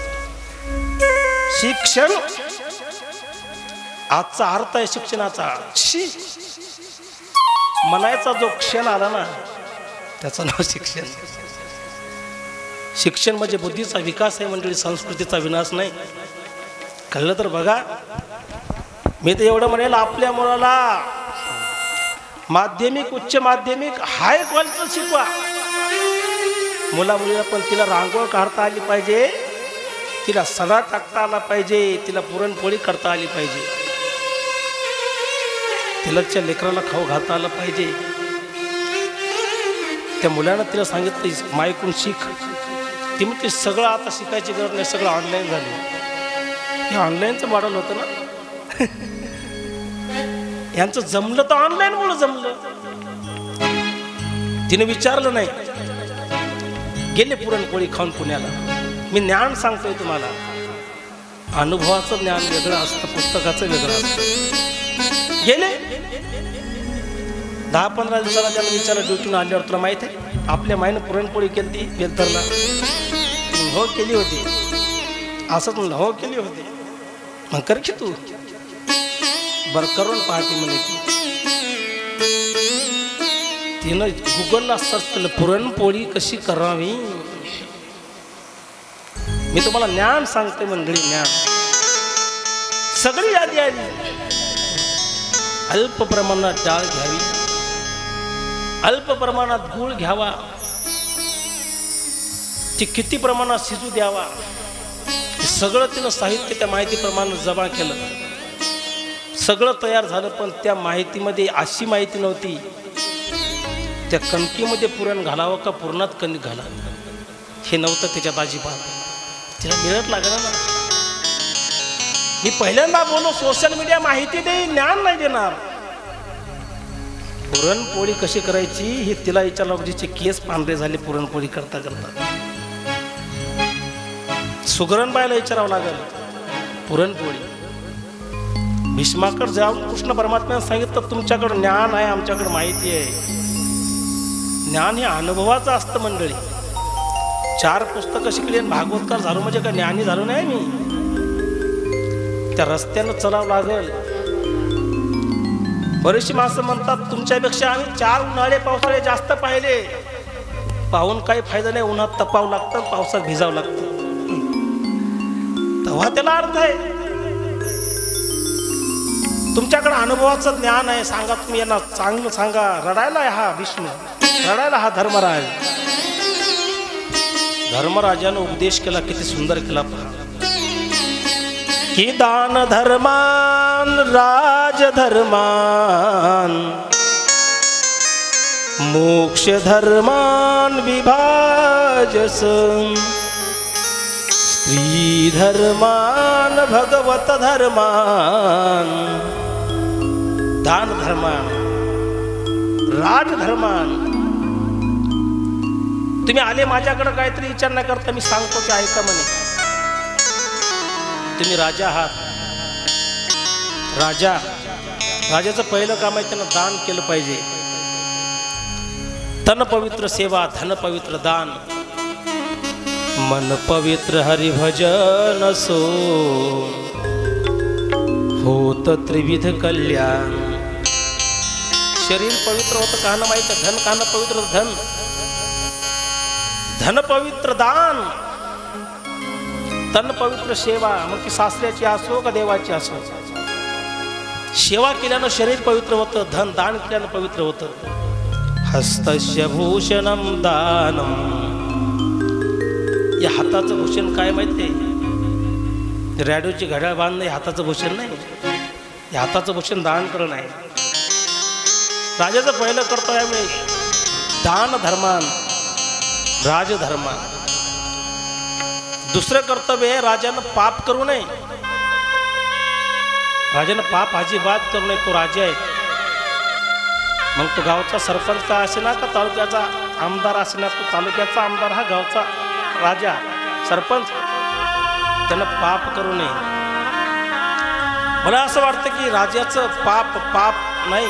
Speaker 4: शिक्षण आजचा अर्थ आहे शिक्षणाचा. म्हणायचा जो क्षण आला ना, त्याचं नाव शिक्षण. शिक्षण म्हणजे बुद्धीचा विकास आहे मंडळी, संस्कृतीचा विनाश नाही. कळलं तर बघा. मी तर एवढं म्हणेल, आपल्या मुलाला माध्यमिक, उच्च माध्यमिक, हाय क्वालिटीचं शिकवा. मुला मुलीला पण तिला रांगोळ काढता आली पाहिजे, तिला सडा टाकता आला पाहिजे, तिला पुरणपोळी करता आली पाहिजे, तिलाच्या लेकराला खाऊ घालता आलं पाहिजे. त्या मुलांना तिला सांगितलं मायकून शिक. ती म्हणते सगळं आता शिकायची गरज नाही, सगळं ऑनलाईन झालं. हे ऑनलाईनचं मॉडेल होतं ना. यांचं जमलं तर ऑनलाईन मुळे जमलं. तिने विचारलं नाही, गेले पुरणपोळी खाऊन पुण्याला. मी ज्ञान सांगतोय तुम्हाला. अनुभवाचं ज्ञान वेगळं असतं, पुस्तकाचं वेगळं असतं. गेले 10-15 दिवसाला त्याला विचारलं, ड्युटीनं आल्यावर तुला माहित आहे आपल्या माईनं पुरणपोळी केली बेलतरला? हो केली होती. असंच म्हणलं, हो केली होती. मग कर की तू. बरं करून पाहते म्हणे ती. तिनं गुगलला सर्च केलं पुरणपोळी कशी करावी. मी तुम्हाला ज्ञान सांगते मंडळी, ज्ञान सगळी यादी आली. अल्प प्रमाणात डाळ घ्यावी, अल्प प्रमाणात गूळ घ्यावा, ती किती प्रमाणात शिजू द्यावा, सगळं तिनं साहित्य त्या माहितीप्रमाणे जमा केलं. सगळं तयार झालं, पण त्या माहितीमध्ये अशी माहिती नव्हती त्या कणकीमध्ये पुरण घालावं का पुरणात कणिक घालावं हे नव्हतं त्याच्यात अजिबात. तिला मिळत लागलं ना. मी पहिल्यांदा बोललो सोशल मीडिया माहिती देईल, ज्ञान नाही देणार. पुरणपोळी कशी करायची हे तिला विचारलं, जिचे केस पांढरे झाले पुरणपोळी करता करता. सुगरणबाईला विचारावं लागेल पुरणपोळी. भीष्माकडे जाऊन कृष्ण परमात्म्याने सांगितलं तुमच्याकडे ज्ञान आहे, आमच्याकडे माहिती आहे. ज्ञान हे अनुभवाचं असतं मंडळी. 4 पुस्तकं शिकली आणि भागवतकार झालो म्हणजे काय ज्ञानी झालो नाही मी. त्या रस्त्यानं चलावं लागेल. बरीचशी माणसं म्हणतात तुमच्यापेक्षा आम्ही 4 उन्हाळे पावसाळे जास्त पाहिले. पाहून काही फायदा नाही, उन्हात तपावं लागतं, पावसात भिजावं लागतं. तेव्हा त्याला अर्थ आहे. तुमच्याकडे अनुभवाचं ज्ञान आहे, सांगा तुम्ही यांना चांगलं सांगा. रडायला आहे हा विष्णू, रडायला हा धर्मराज. धर्मराजानं उपदेश केला, किती सुंदर केला पहा. की दान धर्मान राज धर्मान मोक्ष धर्मान विभाजस स्त्री धर्मान भगवत धर्मान. दान धर्मान राज धर्मान. तुम्ही आले माझ्याकडे काहीतरी विचार न करता मी सांगतो ते ऐका म्हणे. तुम्ही राजा आहात. राजाचं पहिलं काम आहे त्यांना दान केलं पाहिजे. तन पवित्र सेवा, धन पवित्र दान, मन पवित्र हरिभजन सो होत त्रिविध कल्याण. शरीर पवित्र होतं कान माहित, धन कान पवित्र धन, धन पवित्र दान, तन पवित्र सेवा. मग ती सासऱ्याची असो का देवाची असो, सेवा केल्यानं शरीर पवित्र होतं, धन दान केल्यानं पवित्र होतं. हस्तस्य भूषणम दानम. या हाताचं भूषण काय माहिती आहे? रॅडिओची घड्याळ बांधणं हे हाताचं भूषण नाही. या हाताचं भूषण दान करणं आहे. राजाचं पहिलं कर्तव्य आहे दान धर्मान राजधर्मान. दुसरं कर्तव्य आहे राजानं पाप करू नये. राजानं पाप अजिबात करू नये. तो राजा आहे. मग तो गावचा सरपंच असे ना का तालुक्याचा आमदार असे ना, तो तालुक्याचा आमदार हा गावचा राजा सरपंच, त्यानं पाप करू नये. मला असं वाटतं की राजाचं पाप नाही,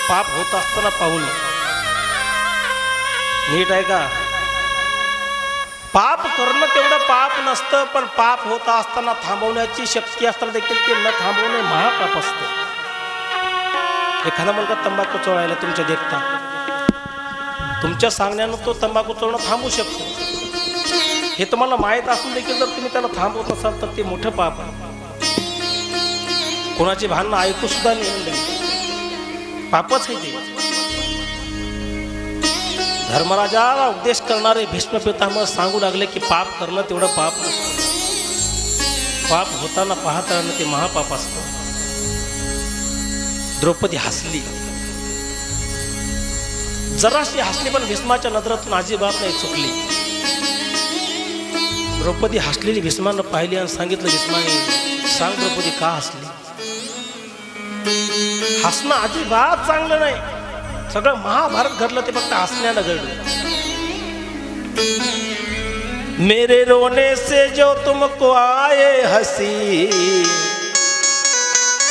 Speaker 4: पाप होत असताना पाहू नये. नीट आहे का? पाप करणं तेवढं पाप नसतं, पण पाप होत असताना थांबवण्याची शक्ती असताना देखील ते न थांबवणे महापाप असतं. एखादा मुलगा तंबाखू चोळायला तुमच्या देखता, तुमच्या सांगण्यानं तो तंबाखू चोळणं थांबू शकतो. हे तुम्हाला माहीत असून देखील जर तुम्ही त्याला थांबवत नसाल तर ते मोठं पाप आहे. कोणाची भांडणं ऐकू सुद्धा नाही, पापच आहे ते. धर्मराजाला उपदेश करणारे भीष्म पितामह सांगू लागले की पाप करणं तेवढं पाप नसतं. पाप होताना पाहत राहणं ते महापाप असतं. द्रौपदी हसली, जराशी हसली, पण भीष्माच्या नजरातून अजिबात नाही चुकली. द्रौपदी हसलेली भीष्मानं पाहिली आणि सांगितलं, भीष्माने सांग द्रौपदी का हसली? हसणं अजिबात चांगलं नाही. सगळं महाभारत घडलं ते फक्त हसण्यानं घडलं. मेरे रोने से जो तुमको आए हंसी,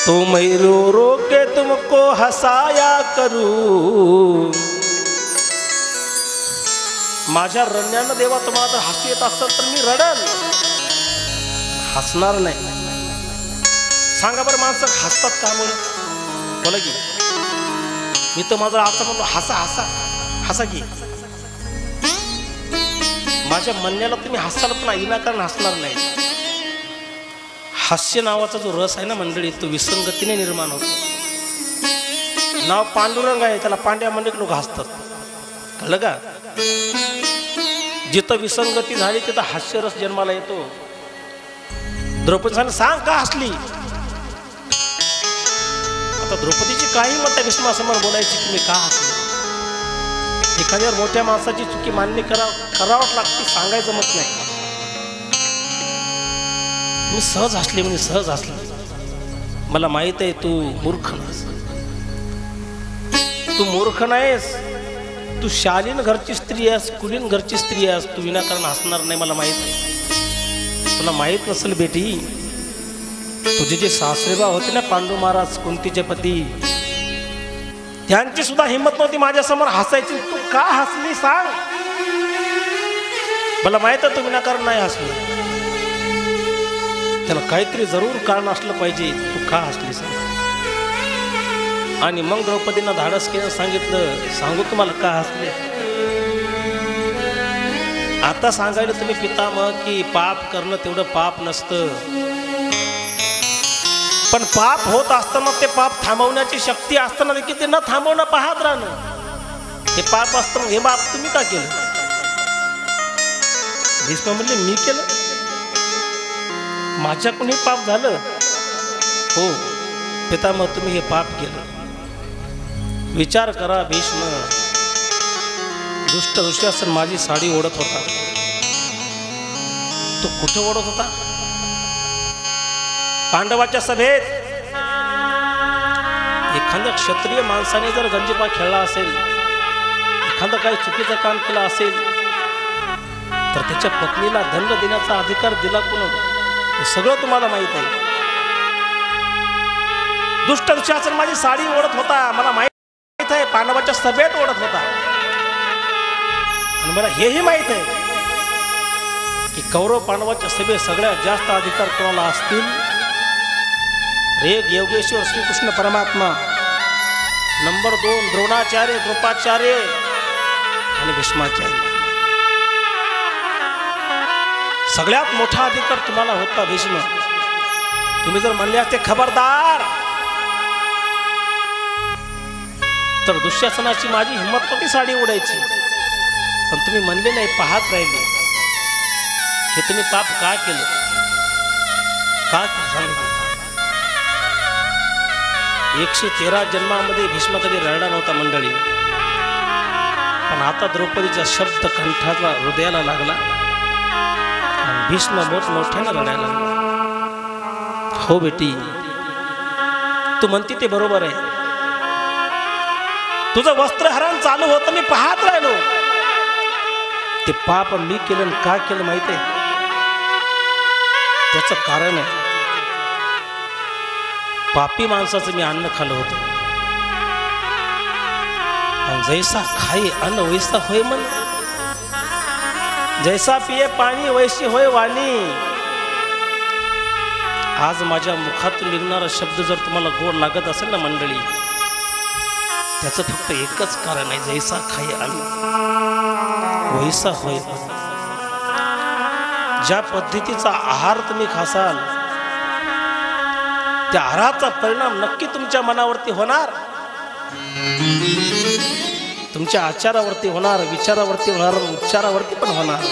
Speaker 4: तो मैं रो रो के तुमको हसाया करूं. माझ्या रडण्यानं देवा तुम्हाला जर हसू येत असेल तर मी रडल, हसणार नाही. सांगा बरं माणसं हसतात का म्हणून? बोला की. मी तर माझा आता म्हणतो हसा हसा हसा की. माझ्या म्हणण्याला तुम्ही हसाल पण विनाकारण हसणार नाही. हास्य नावाचा जो रस आहे ना मंडळी, तो विसंगतीने निर्माण होतो. नाव पांडुरंग आहे, त्याला पांड्या मंडळी लोक हसतात. कळलं का? जिथं विसंगती झाली तिथं हास्यरस जन्माला येतो. द्रौपदी सांग का हसली? आता द्रौपदीची काही मत आहे भीष्मासमोर बोलायची की मी का हसले. एखाद्यावर मोठ्या माणसाची चुकी मान्य करावंच लागते, सांगायचं मत नाही. मी सहज हसले म्हणजे सहज हसले. मला माहित आहे तू मूर्ख नाहीस, तू मूर्ख नाहीस, तू शालीन घरची स्त्री आहेस, कुलीन घरची स्त्री आहेस, तू विनाकारण हसणार नाही मला माहित आहे. तुला माहित नसेल बेटी, तुझे जे सासरेबा होते ना पांडू महाराज कुंतीचे पती, त्यांची सुद्धा हिंमत नव्हती माझ्या समोर हसायची. तू का हसली सांग? मला माहित आहे तू विनाकारण नाही हसली, त्याला काहीतरी जरूर कारण असलं पाहिजे. तू का हसली सांग? आणि मग द्रौपदींना धाडस केलं, सांगितलं सांगू तुम्हाला का हसले. आता सांगायला तुम्ही पितामह की पाप करणं तेवढं पाप नसतं, पण पाप होत असताना ते पाप थांबवण्याची शक्ती असताना देखील ते न थांबवणं पाहत राहणं हे पाप असतं. हे पाप तुम्ही का केलं? भीष्म म्हणले मी केलं? माझ्याकडून हे पाप झालं? हो पितामह तुम्ही हे पाप केलं. विचार करा भीष्म, दुष्ट दुःशासन माझी साडी ओढत होता, तो कुठे ओढत होता? पांडवाच्या सभेत. एखाद्या क्षत्रिय माणसाने जर गंजीफा खेळला असेल, एखादं काही चुकीचं काम केलं असेल, तर त्याच्या पत्नीला दंड देण्याचा अधिकार दिला कोण? हे सगळं तुम्हाला माहित आहे. दुष्ट दुःशासन माझी साडी ओढत होता, मला माहित आहे पांडवाच्या सभेत ओढत होता. आणि मला हेही माहित आहे की कौरव पांडवाच्या सभेत सगळ्यात जास्त अधिकार कोणाला असतील? एक योगेश्वर श्रीकृष्ण परमात्मा, नंबर 2 द्रोणाचार्य, कृपाचार्य आणि भीष्माचार्य. सगळ्यात मोठा अधिकार तुम्हाला होता भीष्म. तुम्ही जर म्हणले असते खबरदार, तर दुःशासनाची माझी हिंमत नव्हती साडी ओढायची, पण तुम्ही म्हणले नाही, पाहत राहिले. हे तुम्ही पाप का केलं? का सांगितलं? 113 जन्मामध्ये भीष्म कधी रडला नव्हता मंडळी, पण आता द्रौपदीचा शब्द कंठाला हृदयाला लागला आणि भीष्म मोठमोठ्यानं रडायला लागला. हो बेटी, तू म्हणते ते बरोबर आहे. तुझं वस्त्रहरण चालू होतं, मी पाहत राहिलो. ते पाप मी केलं. का केलं माहिती आहे? त्याचं कारण आहे, पापी माणसाचं मी अन्न खाल्लं होतं. आणि जैसा खाई अन्न वैसा होय मन, जैसा पिये पाणी वैसी होय वाणी. आज माझ्या मुखातून निघणारा शब्द जर तुम्हाला गोड लागत असेल ना मंडळी, त्याचं फक्त एकच कारण आहे, जैसा खाई अन्न वैसा होय मन. ज्या पद्धतीचा आहार तुम्ही खासाल, त्या आहाराचा परिणाम नक्की तुमच्या मनावरती होणार, तुमच्या आचारावरती होणार, विचारावरती होणार, उच्चारावरती पण होणार.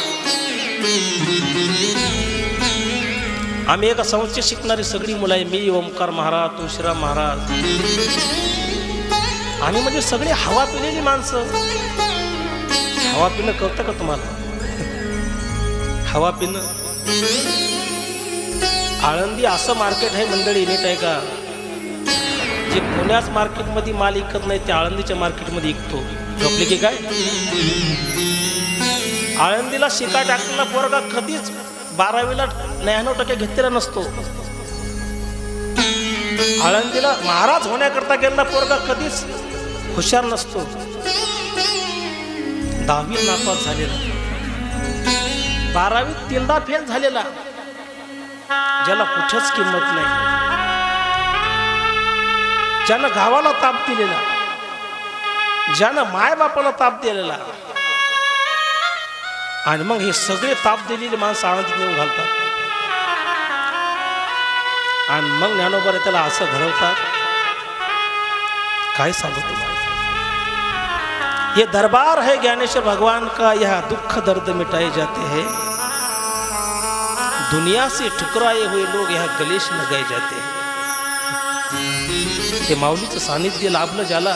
Speaker 4: आम्ही एका संस्थेत शिकणारी सगळी मुलं आहे. मी, ओमकार महाराज, तुळशीराम महाराज, आम्ही म्हणजे सगळी हवा पिलेली माणसं. हवा पिणं कळतं का तुम्हाला? हवा पिणं. आळंदी असं मार्केट आहे मंडळी, नीट आहे का? जे पुण्याच मार्केटमध्ये माल विकत नाही ते आळंदीच्या मार्केटमध्ये विकतो. झोपली की काय? आळंदीला शिका टाकलेला पोरगा कधीच 12वीला 99% घेतलेला नसतो. आळंदीला महाराज होण्याकरता गेलेला पोरगा कधीच हुशार नसतो. 10वी नापास झालेला, 12वीत 3दा फेल झालेला, ज्याला कुठंच किंमत नाही, ज्यानं गावाला ताप दिलेला, ज्यानं मायबापाला ताप दिलेला, आणि मग हे सगळे ताप दिलेले माणसं आनंदीत नेऊन घालतात आणि मग ज्ञानोबा त्याला असं घडवतात. काय सांगू तुम्हाला, ये दरबार है ज्ञानेश्वर भगवान का, यह दुख दर्द मिटाए जाते हैं, दुनिया से ठुकराए हुए लोग यह गलेश लगाए जाते हैं. हे माऊलीचं सानिध्य लाभलं ज्याला,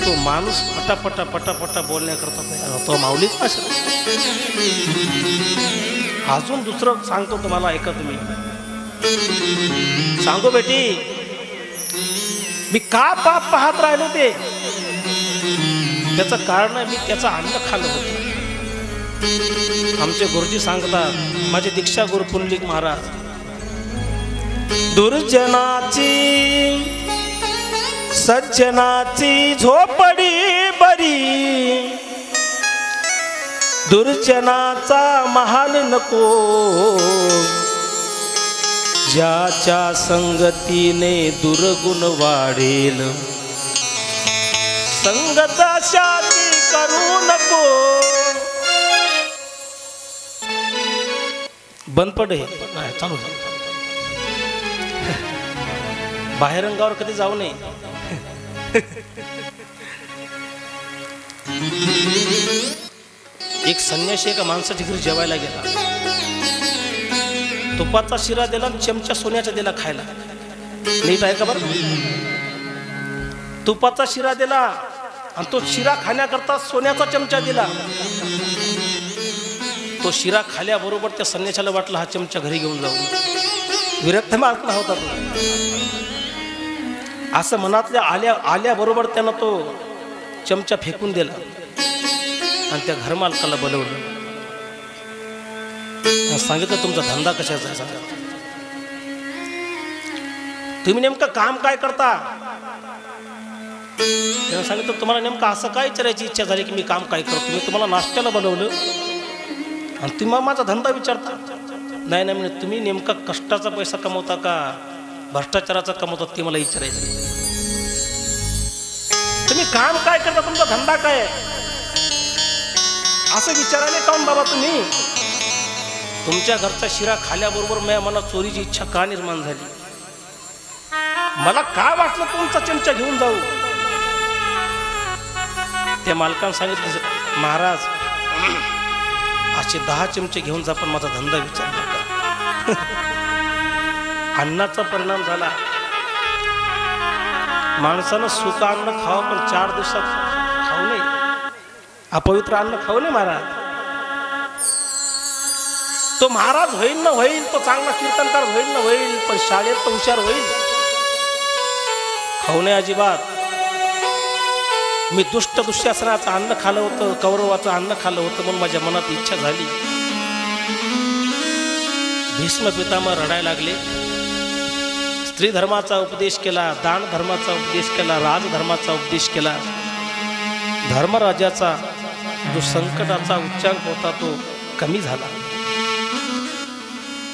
Speaker 4: तो माणूस पटापटा पटापटा बोलण्याकरता तयार होतो. माऊलीच भाषा. अजून दुसरं सांगतो तुम्हाला, ऐका तुम्ही. सांगू बेटी, मी का पाप पाहत राहिलो ते, त्याचं कारण मी त्याचं अन्न खाल्लं होतं. आमचे गुरुजी सांगतात, माझे दीक्षा गुरु पुंडलिक महाराज, दुर्जनाची सज्जनाची झोपडी बरी, दुर्जनाचा महाल नको, ज्याच्या संगतीने दुर्गुण वाढेल, संगत अशाची करू नको. बंद पडे चालू बाहेर अंगावर कधी जाऊ नये. एक संन्यासी एका माणसाच्या घरी जेवायला गेला. तुपाचा शिरा दिला, चमचा सोन्याचा दिला खायला. नीट आहे का बरं. तुपाचा शिरा दिला आणि तो शिरा खाण्याकरता सोन्याचा चमचा दिला. तो शिरा खाल्याबरोबर त्या संन्याशाला वाटलं हा चमचा घरी घेऊन जाऊ. विरक्त मार्गला होता तो. असं मनातल्या आल्याबरोबर त्यानं तो चमचा फेकून दिला आणि त्या घरमालकाला बोलवलं. सांगितलं तुमचा धंदा कशाचा आहे सांगा, तुम्ही नेमकं काम काय करता. त्यानं सांगितलं तुम्हाला नेमकं असं काय विचारायची इच्छा झाली की मी काम काय करतो. मी तुम्हाला नाश्त्याला बोलवलं आणि तुम्ही माझा धंदा विचारता. नाही नाही म्हणजे तुम्ही नेमका कष्टाचा पैसा कमवता का भ्रष्टाचाराचा कमवता ते मला विचारायचं. तुम्ही काम काय करता, तुमचा धंदा काय आहे असं विचारायला काऊन बाबा तुम्ही. तुमच्या घरचा शिरा खाल्याबरोबर माझ्या मनात चोरीची इच्छा का निर्माण झाली. मला का वाटलं तुमचा चमचा घेऊन जाऊ. त्या मालकानं सांगितलं महाराज असे 10 चमचे घेऊन जा पण माझा धंदा विचार नका. अन्नाचा परिणाम झाला. माणसानं सुख अन्न खावं पण 4 दिवसात खाऊ नये. अपवित्र अन्न खाऊ नये महाराज. तो महाराज होईल ना होईल, तो चांगला कीर्तनकार होईल ना होईल, पण शाळेत तो हुशार होईल. खाऊ नये अजिबात. मी दुष्ट दुःशासनाचं अन्न खाल्लं होतं, कौरवाचं अन्न खाल्लं होतं म्हणून माझ्या मनात इच्छा झाली. भीष्म पितामह रडायला लागले. स्त्री धर्माचा उपदेश केला, दान धर्माचा उपदेश केला, राजधर्माचा उपदेश केला. धर्मराजाचा जो संकटाचा उच्चांक होता तो कमी झाला.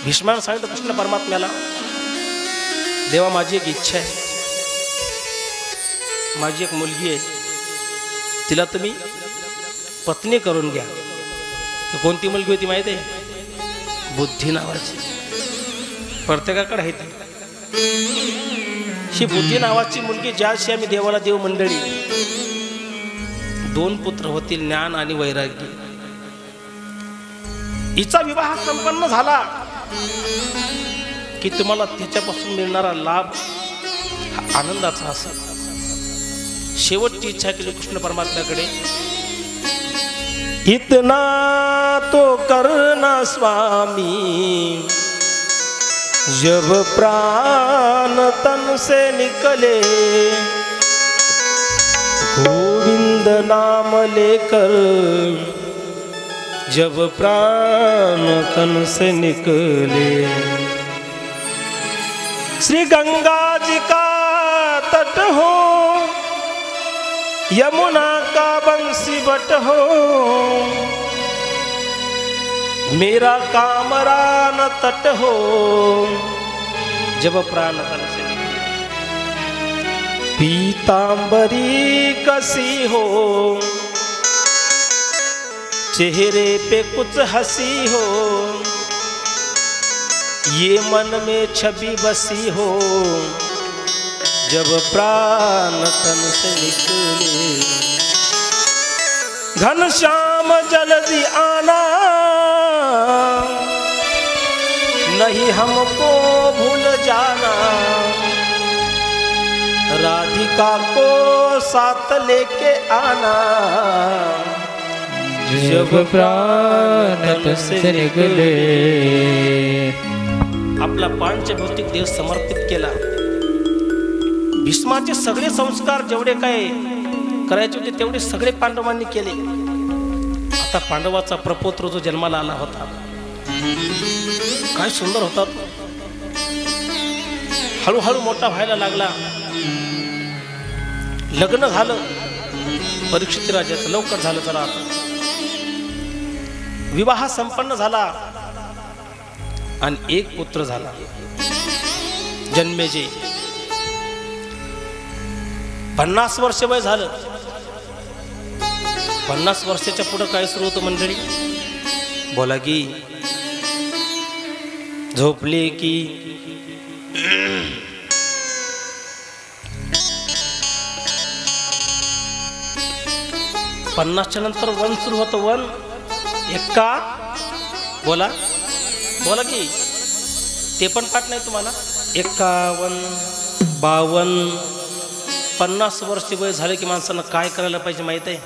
Speaker 4: भीष्मानं सांगितलं कृष्ण परमात्म्याला, देवा माझी एक इच्छा आहे, माझी एक मुलगी आहे, तिला तुम्ही पत्नी करून घ्या. कोणती मुलगी होती माहिती आहे, बुद्धी नावाची. प्रत्येकाकडे आहे ती. ही बुद्धी नावाची मुलगी ज्याशी आम्ही देवाला देव मंडळी. 2 पुत्र होतील, ज्ञान आणि वैराग्य. हिचा विवाह संपन्न झाला की तुम्हाला तिच्यापासून मिळणारा लाभ हा आनंदाचा असेल. शेवटची इच्छा केली कृष्ण परमात्म्याकडे, इतना तो करना स्वामी जब प्राण तन से निकले, गोविंद नाम लेकर जब प्राण तन से निकले. श्री गंगा जी का तट हो, यमुना का बंसी बट हो, मेरा कामरान तट हो, जब प्राण तन से निकले. पीतांबरी कसी हो, चेहरे पे कुछ हंसी हो, ये मन में छवि बसी हो, जब प्राण तन से निकले। घनश्याम जल्दी आना, नहीं हमको भूल जाना, राधिका को साथ लेके आना, जब प्राण तन से निकले। आपला पांचभौतिक देह समर्पित केला. भीष्माचे सगळे संस्कार जेवढे काय करायचे होते तेवढे सगळे पांडवांनी केले. आता पांडवाचा प्रपौत्र जो जन्माला आला होता, काय सुंदर होता. हळूहळू मोठा व्हायला लागला. लग्न झालं परीक्षित राजाचं, लवकर झालं जरा. आता विवाह संपन्न झाला आणि एक पुत्र झाला, जन्मेजय. 50 वर्ष वय झालं. 50 वर्षाच्या पुढे काय सुरू होतं मंडळी? बोला की झोपले की 50च्या नंतर वन सुरू होतं. वन एक्का बोला बोला की ते पण पाठ नाही तुम्हाला. 51, 52, 50 वर्ष वय झाले की माणसानं काय करायला पाहिजे माहित आहे?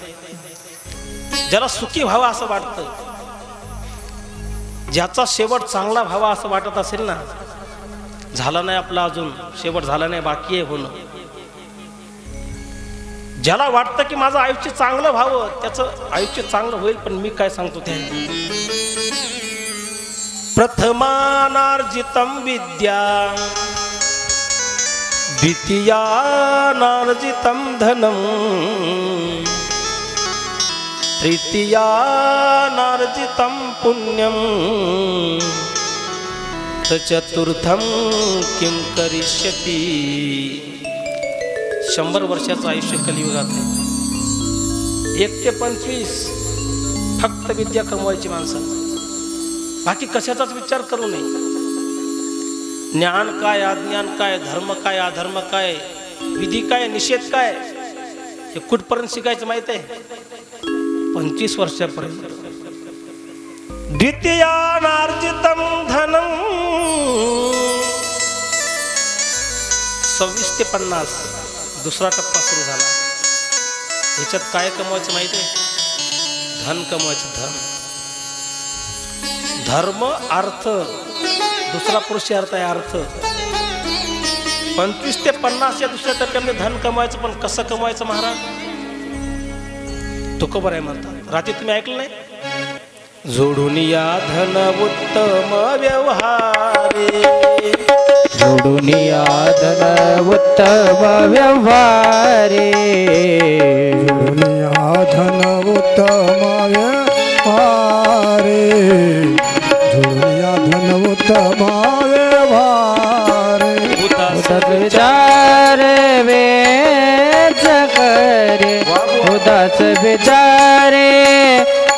Speaker 4: ज्याला सुखी व्हावं असं वाटतं, ज्याचा शेवट चांगला व्हावा असं वाटत असेल ना, झाला नाही आपला अजून, शेवट झाला नाही, बाकी आहे होणं. ज्याला वाटतं की माझं आयुष्य चांगलं व्हावं, त्याचं आयुष्य चांगलं होईल. पण मी काय सांगतो ते, प्रथमानार्जितं विद्या, द्वितीयानार्जितं धनं, तृतीयानार्जितं पुण्यं, चतुर्थं किं करिष्यति. 100 वर्षाचं आयुष्य कलियुगात आहे. 1 ते 25 फक्त विद्या कमवायची माणसानं, बाकी कशाचाच विचार करू नये. ज्ञान काय, अज्ञान काय, धर्म काय, अधर्म काय, विधी काय, निषेध काय, हे कुठपर्यंत शिकायचं माहित आहे? 25 वर्षापर्यंत. द्वितीयानार्जितं धनं, 26 ते 50 दुसरा टप्पा सुरू झाला. ह्याच्यात काय कमवायचं माहिती आहे? धन कमवायचं. धर्म, अर्थ, दुसरा पुरुषार्थ आहे अर्थ. 25 ते 50 या दुसऱ्या टप्प्यामध्ये धन कमवायचं. पण कसं कमवायचं महाराज? तुकोबर आहे म्हणतात. रात्री तुम्ही ऐकलं नाही? जोडून या धन उत्तम व्यवहारे,
Speaker 2: जोडून या धन उत्तम व्यवहारे,
Speaker 3: जोडून या धन उत्तम व्यवहारे, जोडून या धन उत्तम व्यवहारे.
Speaker 2: उदास विचार वेच करे, उदास विचारे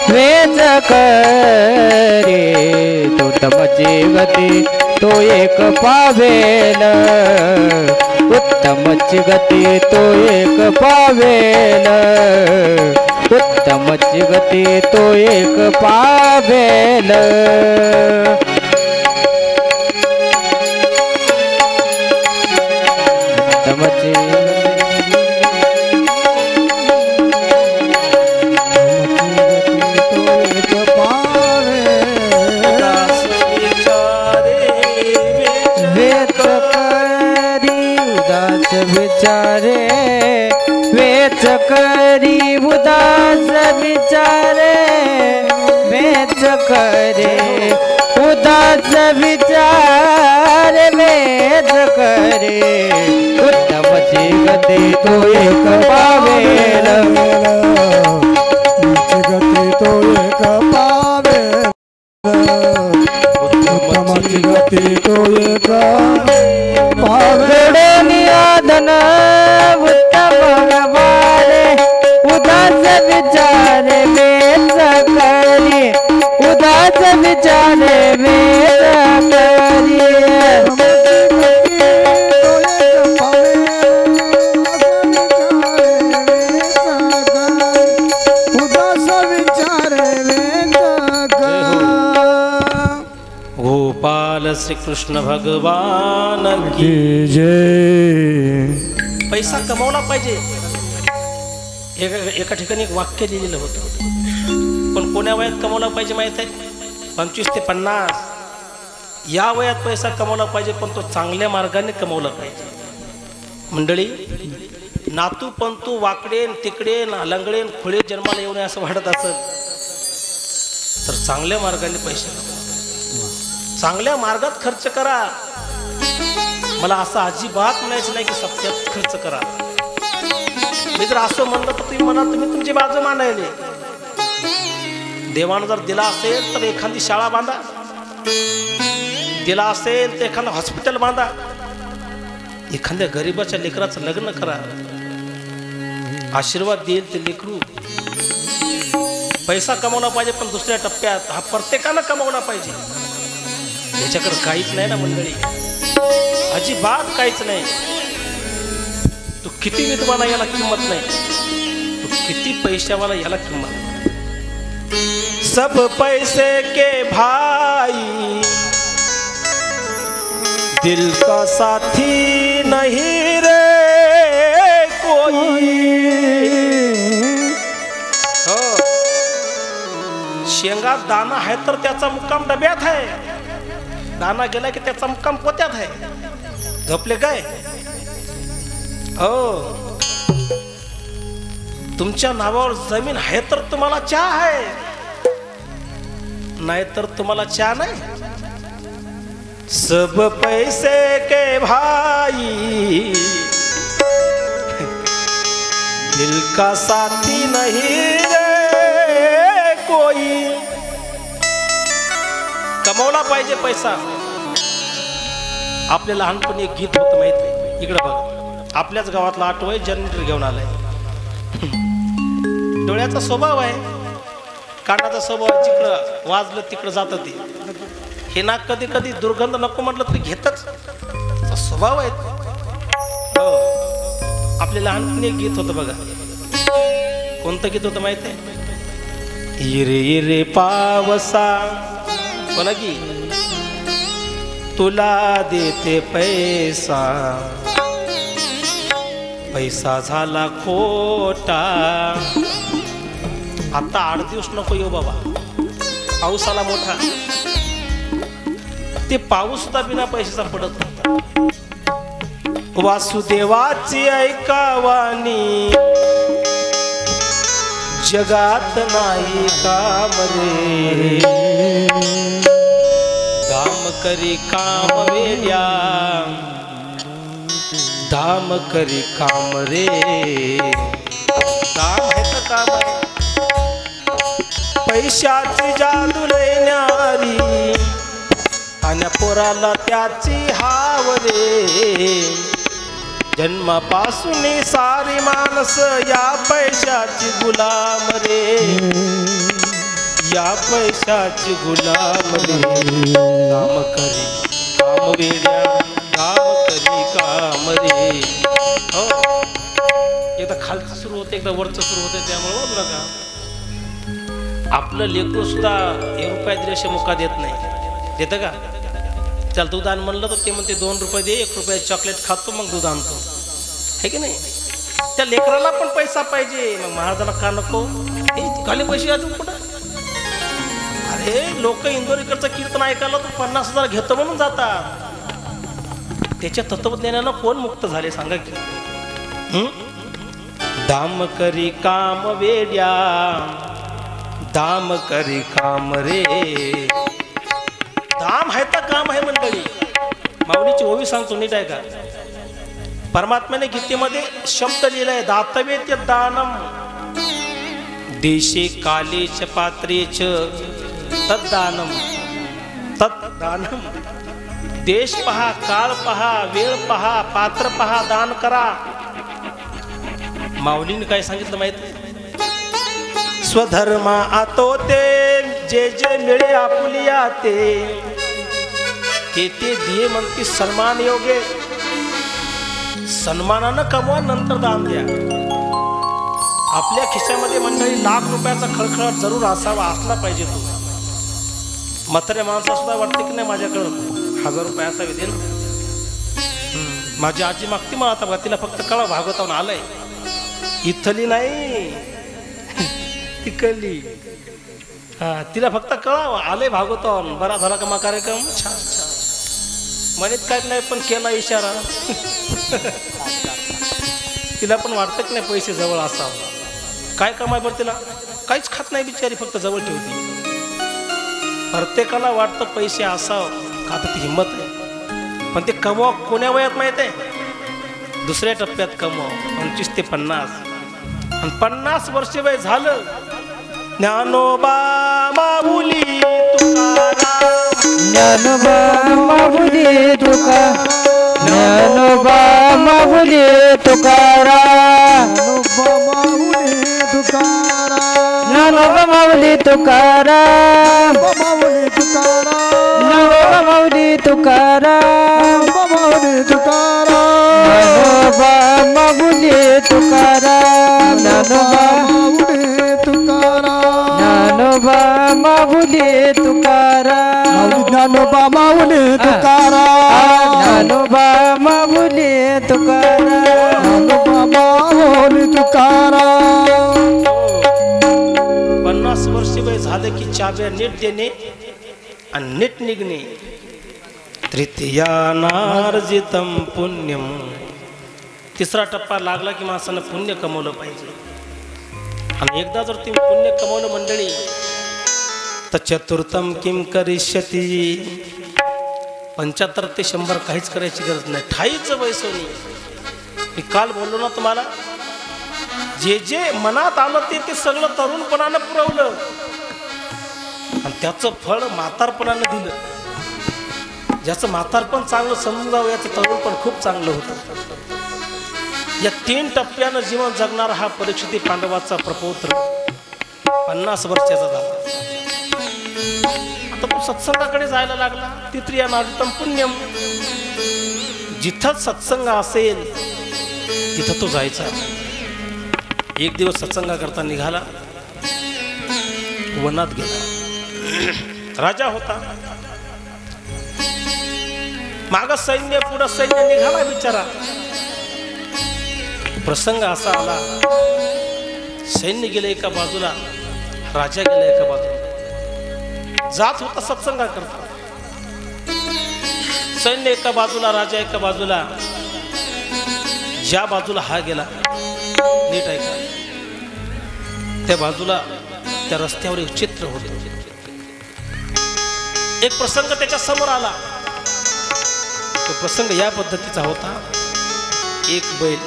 Speaker 2: वेच करे, तो तमची गती तो एक पावेल, उत्तमची गती तो एक पावेल, उत्तमची गती तो एक पावेल. उत्तमची विचारे वेच करी, उदास विचारे वेच करे, उदास विचारे वेच करे, उत्तमची गती तो एक पावेल,
Speaker 3: गती तो एक पावेल, उत्तमची गती तो एक पावेल.
Speaker 2: धन उत्तम व्यवहारे, उदास विचारे वेच करे,
Speaker 4: कृष्ण भगवान की
Speaker 3: की जय.
Speaker 4: पैसा कमवला पाहिजे. एका ठिकाणी एक वाक्य लिहिलेलं होतं. पण कोण्या वयात कमवला पाहिजे माहित आहे? 25 ते 50 या वयात पैसा कमवला पाहिजे, पण तो चांगल्या मार्गाने कमवला पाहिजे. मंडळी, नातू पंतू वाकडेन तिकडेन लंगडेन खुळे जन्माला येऊ नये असं वाटत असेल तर चांगल्या मार्गाने पैसे कमवा, चांगल्या मार्गात खर्च करा. मला असं अजिबात म्हणायचं नाही की सप्त्यात खर्च करा. मी जर असं म्हणलं तर तुम्ही म्हणाल तुम्ही तुमची बाजू मांडायले. देवानं जर दिला असेल तर एखादी शाळा बांधा, दिला असेल तर एखादं हॉस्पिटल बांधा, एखाद्या गरीबाच्या लेकराचं लग्न करा. आशीर्वाद देईल ते लेकरू. पैसा कमवला पाहिजे, पण दुसऱ्या टप्प्यात हा प्रत्येकानं कमवला पाहिजे. याच्याकडे काहीच नाही ना मंडळी, अजिबात काहीच नाही. तू किती विद्वान याला किंमत नाही, तू किती पैशावाला याला किंमत नाही. सब पैसे के भाई दिल का साथी नहीं रे कोई. हो, शेंगात दाना आहे तर त्याचा मुक्काम डब्यात आहे, दाना गेला की त्याचा मुक्काम पोत्यात आहे. झोपले काय? हो, तुमच्या नावावर जमीन आहे तर तुम्हाला चहा आहे, नाही तर तुम्हाला चहा नाही. सब पैसे के भाई दिल का साथी नहीं रे कोई. कमवला पाहिजे पैसा. आपल्या लहानपणी एक गीत होतं माहित आहे? इकडे बघा, आपल्याच गावातला आठव आहे, जनरेटर घेऊन आलाय. डोळ्याचा स्वभाव आहे, कानाचा स्वभाव आहे, जिकडं वाजलं तिकडं जातं ते. हे ना कधी कधी दुर्गंध नको म्हटलं तरी घेतच, स्वभाव आहे. हो, आपल्या लहानपणी एक गीत होतं बघा. कोणतं गीत होतं माहित आहे? इरे इरे पावसा, बोला की तुला देते पैसा, पैसा झाला खोटा. आता 8 दिवस नको येऊ बाबा, पाऊस आला मोठा. ते पाऊस सुद्धा बिना पैशाचा पडत नव्हता. वासुदेवाची ऐकावानी जगात नाही काम रे. दाम करी काम वेड्या, दाम करी काम रे. काम आहे तर काम आहे. पैशाची जादू लय न्यारी, आणि पोराला त्याची हाव रे. जन्मापासून सारी माणस या पैशाची गुलाम रे, या पैशाची गुलाम रे. काम करी काम वेड्या, काम करी काम रे. हो, एकदा खालचं सुरू होते, एकदा वरचं सुरू होते, त्यामुळे बोललं का आपलं लेकरू सुद्धा 1 रुपया दिल्याशिवाय मुका देत नाही. देतं का? त्याला दूध आण म्हणलं तर ते म्हणते 2 रुपये दे, 1 रुपया चॉकलेट खातो मग दूध आणतो, हे की नाही? त्या लेकराला पण पैसा पाहिजे. मग महाराजाला का नको? खाली पैसे अजून कुठं? अरे लोक इंदोरीकडचं कीर्तन ऐकायला तर 50,000 घेतो म्हणून जातात. त्याच्या तत्वज्ञानानं कोण मुक्त झाले सांगा की? दाम करी काम वेड्या, दाम करी काम रे. दाम आहे तर काम आहे मंडळी. माऊलीची ओवी सांगतो, नीट आहे का? परमात्म्याने गीतेमध्ये शब्द लिहिलाय, दातवे ते दानम देशे कालेच पात्रेच तद्दानम. तद्दानम. देश पहा, काळ पहा, वेळ पहा, पात्र पहा, दान करा. माऊलीने काय सांगितलं माहिती? स्वधर्मा आतो ते जे जे मिळे आपुलिया ते ते दिये म्हणते सन्मान योगे. सन्मानानं कमवा, नंतर दान द्या. आपल्या खिशामध्ये मंडळी लाख रुपयाचा खळखळाट जरूर असावा, असला पाहिजे. तो म्हाताऱ्या माणसा सुद्धा वाटते की नाही माझ्याकडं 1000 रुपये असावे दे ना. माझी आजी मागती मला आता बघा, तिला फक्त कळा भागवतावून आलंय. इथली नाही तिकडली. हा तिला फक्त कळा आलंय भागवतावून. बरा झाला का मा कार्यक्रम. छान छान म्हणत काय नाही पण केला इशारा. तिला पण वाटतं की नाही पैसे जवळ असावं. काय कमाय बरं तिला, काहीच खात नाही बिचारी, फक्त जवळ ठेवते. प्रत्येकाला वाटतं पैसे असावं का तर ती हिंमत आहे. पण ते कमवा कोण्या वयात माहित आहे, दुसऱ्या टप्प्यात कमवा 25 ते 50. आणि 50 वर्ष वय झालं, ज्ञानोबा माऊली तुकाराम,
Speaker 2: ज्ञानोबा माऊली तुकाराम, ज्ञानोबा माऊली तुकाराम, ज्ञानोबा माऊली तुकाराम, ज्ञानोबा माऊली तुकाराम, ज्ञानोबा माऊली तुकाराम, ज्ञानोबा ज्ञानोबा माऊली तुकाराम,
Speaker 3: ज्ञानोबा माऊली तुकाराम,
Speaker 2: ज्ञानोबा माऊली तुकाराम,
Speaker 3: ज्ञानोबा माऊली तुकाराम.
Speaker 4: 50 वर्ष वय झालं की चाव्या नीट देणे आणि नीट निघणे. तृतीयानार्जितम पुण्यम. तिसरा टप्पा लागला की माणसानं पुण्य कमवलं पाहिजे. आणि एकदा जर तुम्ही पुण्य कमवलं मंडळी, तर चतुर्थम किम करिष्यती. 75 ते 100 काहीच करायची गरज नाही. ठाईचं वैसोनी. मी काल बोललो ना तुम्हाला, जे जे मनात आलं ते सगळं तरुणपणानं पुरवलं आणि त्याचं फळ म्हातारपणानं दिलं. ज्याचं म्हातारपण चांगलं समजून जावं, याचं तरुणपण खूप चांगलं होतं. या 3 टप्प्यानं जीवन जगणारा हा परीक्षित पांडवाचा प्रपौत्र 50 वर्षाचा झाला. आता तो सत्संगाकडे जायला लागला. तृतीयानार्जितम पुण्यम. जिथं सत्संग असेल तिथं तो जायचा. एक दिवस सत्संगाकरता निघाला, वनात गेला. राजा होता, माग सैन्य, पुढं सैन्य निघाला बिचारा. प्रसंग असा आला, सैन्य गेले एका बाजूला, राजा गेला एका बाजूला. जात होता सत्संगाकरता. सैन्य एका बाजूला, राजा एका बाजूला. ज्या बाजूला हा गेला, नीट ऐका, त्या बाजूला त्या रस्त्यावर एक चित्र होतं. एक प्रसंग त्याच्या समोर आला. तो प्रसंग या पद्धतीचा होता. एक बैल,